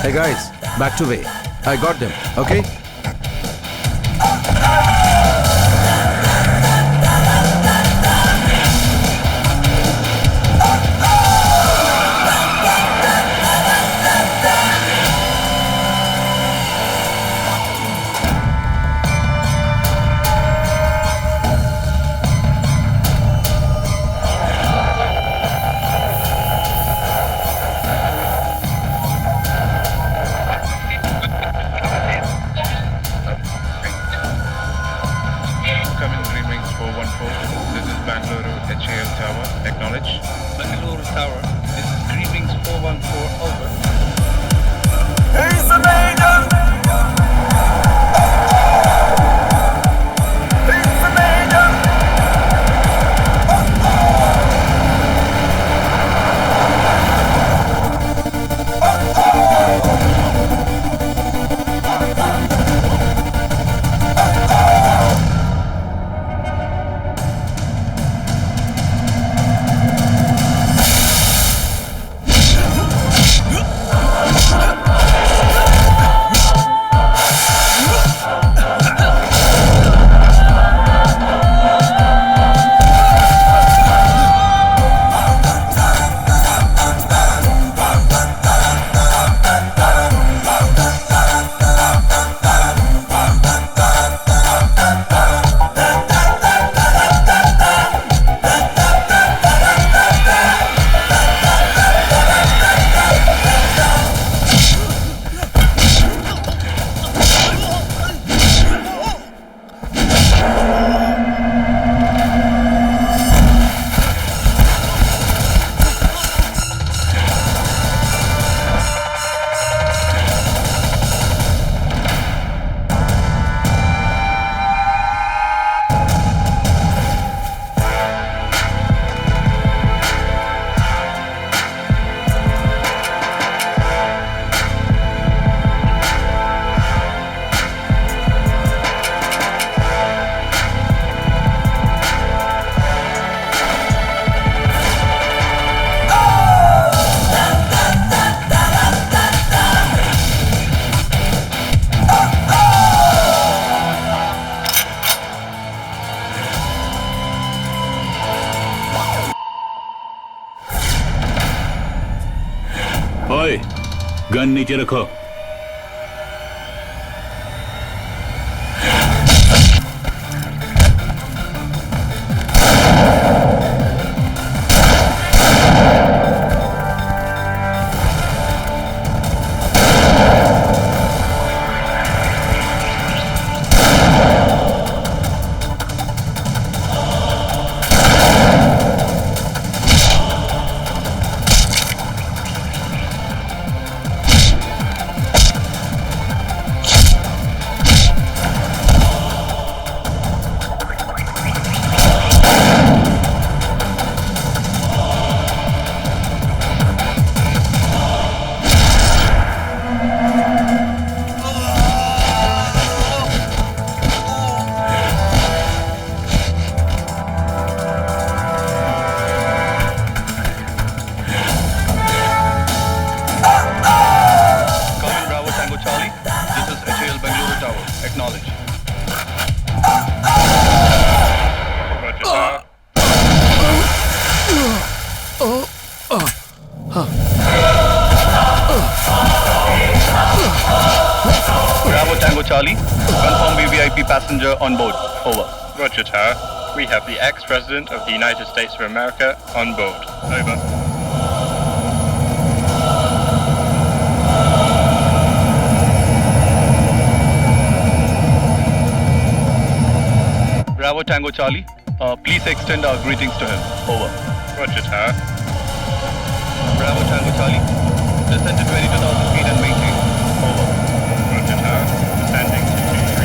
Speaker 1: Hey guys, back to way. I got them, okay?
Speaker 16: Bangalore HAL Tower, acknowledge. Bangalore Tower, this is Greetings 414, over. He's the major! He's the major!
Speaker 14: ओए, गन नीचे रखो।
Speaker 16: Bravo Tango Charlie, confirm VVIP passenger on board. Over. Roger, Tower. We have the ex-president of the United States of America on board. Over. Bravo Tango Charlie, please extend our greetings to him. Over. Roger, Tower. Bravo Tango Charlie, descend to 22,000 feet and maintain. Over. Roger, Tower. Descending to 230.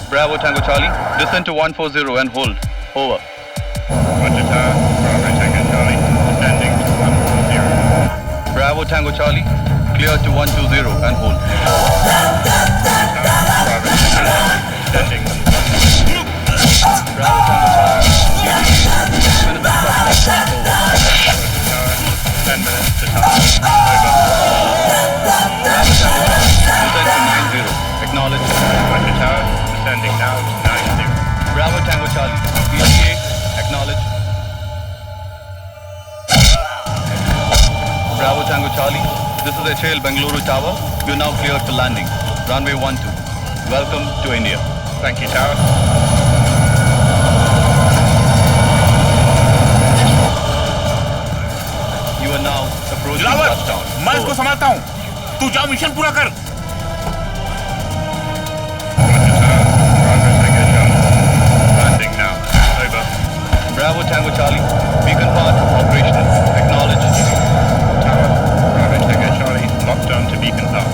Speaker 16: Bravo Tango Charlie, descend to 140 and hold. Over. Roger, Tower. Bravo Tango Charlie, descending to 140. Bravo Tango Charlie, clear to 120 and hold. Descending to 120. Bravo Tango Charlie, 10 minutes to tower. Over. Bravo Tango Charlie, descend to 90. Acknowledge. Roger, Tower. Descending now to 90. Bravo Tango Charlie, PTA, acknowledge. Bravo Tango Charlie, this is HAL Bengaluru Tower. You are now cleared for landing. Runway 12. Welcome to India. Thank you, Tower. Dilawar, मैं इसको संभालता हूँ, तू जाओ मिशन पूरा कर। Landing now. Over. Bravo Tango Charlie. Beacon pod operational. Acknowledge. Tower. Bravo Tango Charlie. Lockdown to beacon path.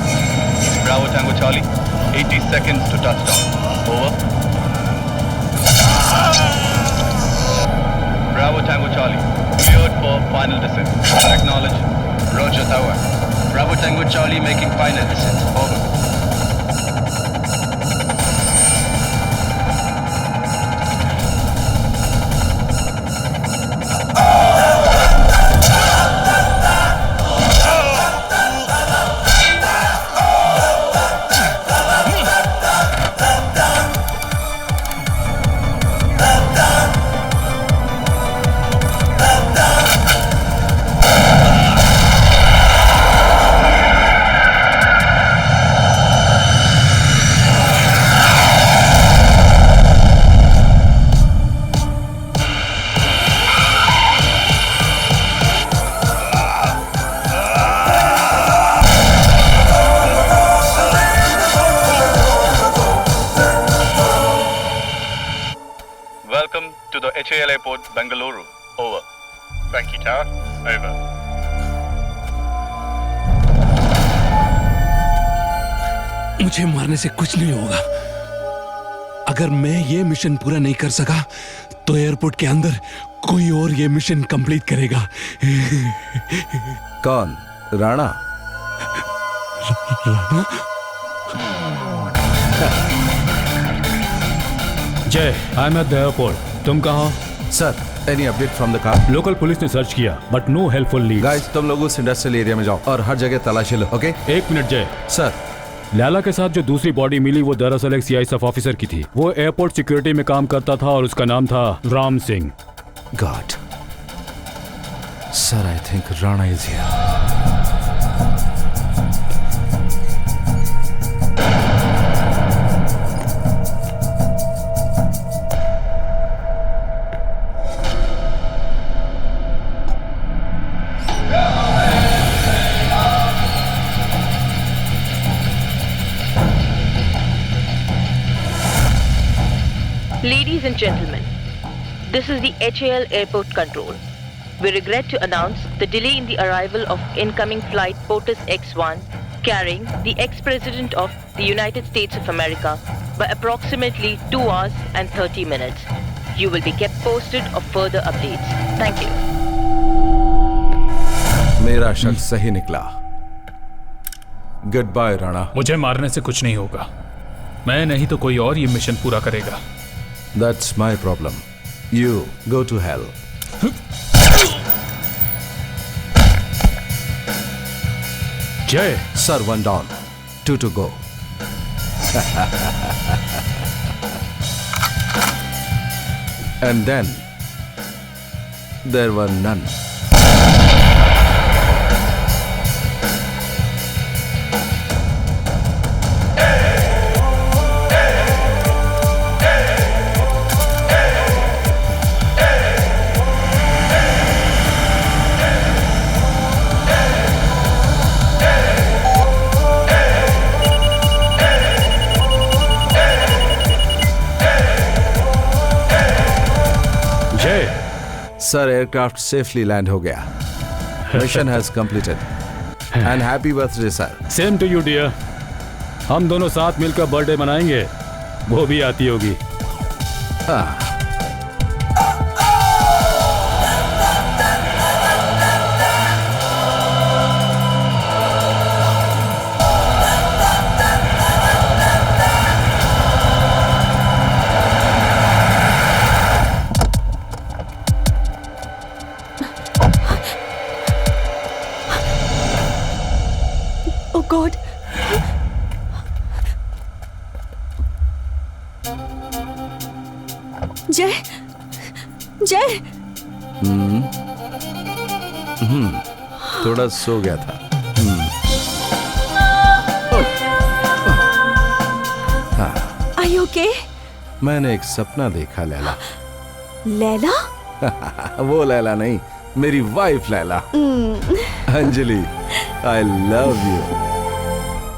Speaker 16: Bravo Tango Charlie. 80 seconds to touchdown. Over. Bravo Tango Charlie. Cleared for final descent. Acknowledge. Roger Tower. Bravo Tango Charlie making final descent. Over. Welcome to the HAL Airport, Bengaluru. Over. Thank you, Tower. Over.
Speaker 12: मुझे मारने से कुछ नहीं होगा। अगर मैं ये मिशन पूरा नहीं कर सका तो एयरपोर्ट के अंदर कोई और ये मिशन कंप्लीट करेगा।
Speaker 1: कौन? Rana?
Speaker 3: Jai, I am at the airport. तुम कहाँ हो?
Speaker 1: Sir, any update from the car?
Speaker 3: Local police ने सर्च किया but no helpful leads.
Speaker 1: Guys, तुम लोग उस इंडस्ट्रियल एरिया में जाओ और हर जगह तलाशी लो, ओके?
Speaker 3: एक मिनट जय।
Speaker 1: सर,
Speaker 3: लैला के साथ जो दूसरी बॉडी मिली वो दरअसल एक सीआईएसएफ ऑफिसर की थी। वो एयरपोर्ट सिक्योरिटी में काम करता था और उसका नाम था Ram Singh.
Speaker 1: God, sir, I think Rana is here.
Speaker 17: Ladies and gentlemen, this is the HAL Airport Control. We regret to announce the delay in the arrival of incoming flight POTUS X-1 carrying the ex-president of the United States of America by approximately 2 hours and 30 minutes. You will be kept posted of further updates. Thank you.
Speaker 1: मेरा शक सही निकला। Good bye Rana.
Speaker 6: मुझे मारने से कुछ नहीं होगा। मैं नहीं तो कोई और ये मिशन पूरा करेगा।
Speaker 1: That's my problem. You go to hell.
Speaker 3: Jay.
Speaker 1: Sir, 1 down. 2 to go. And then there were none. Sir, aircraft safely land हो गया। Mission has completed and happy birthday sir.
Speaker 3: Same to you dear. हम दोनों साथ मिलकर बर्थडे मनाएंगे, वो भी आती होगी।
Speaker 1: हाँ।
Speaker 4: गॉड, जय, जय।
Speaker 1: थोड़ा सो गया था।
Speaker 4: Are you okay?
Speaker 1: मैंने एक सपना देखा लैला।
Speaker 4: लैला?
Speaker 1: वो लैला नहीं, मेरी wife Laila. Anjali, I love you.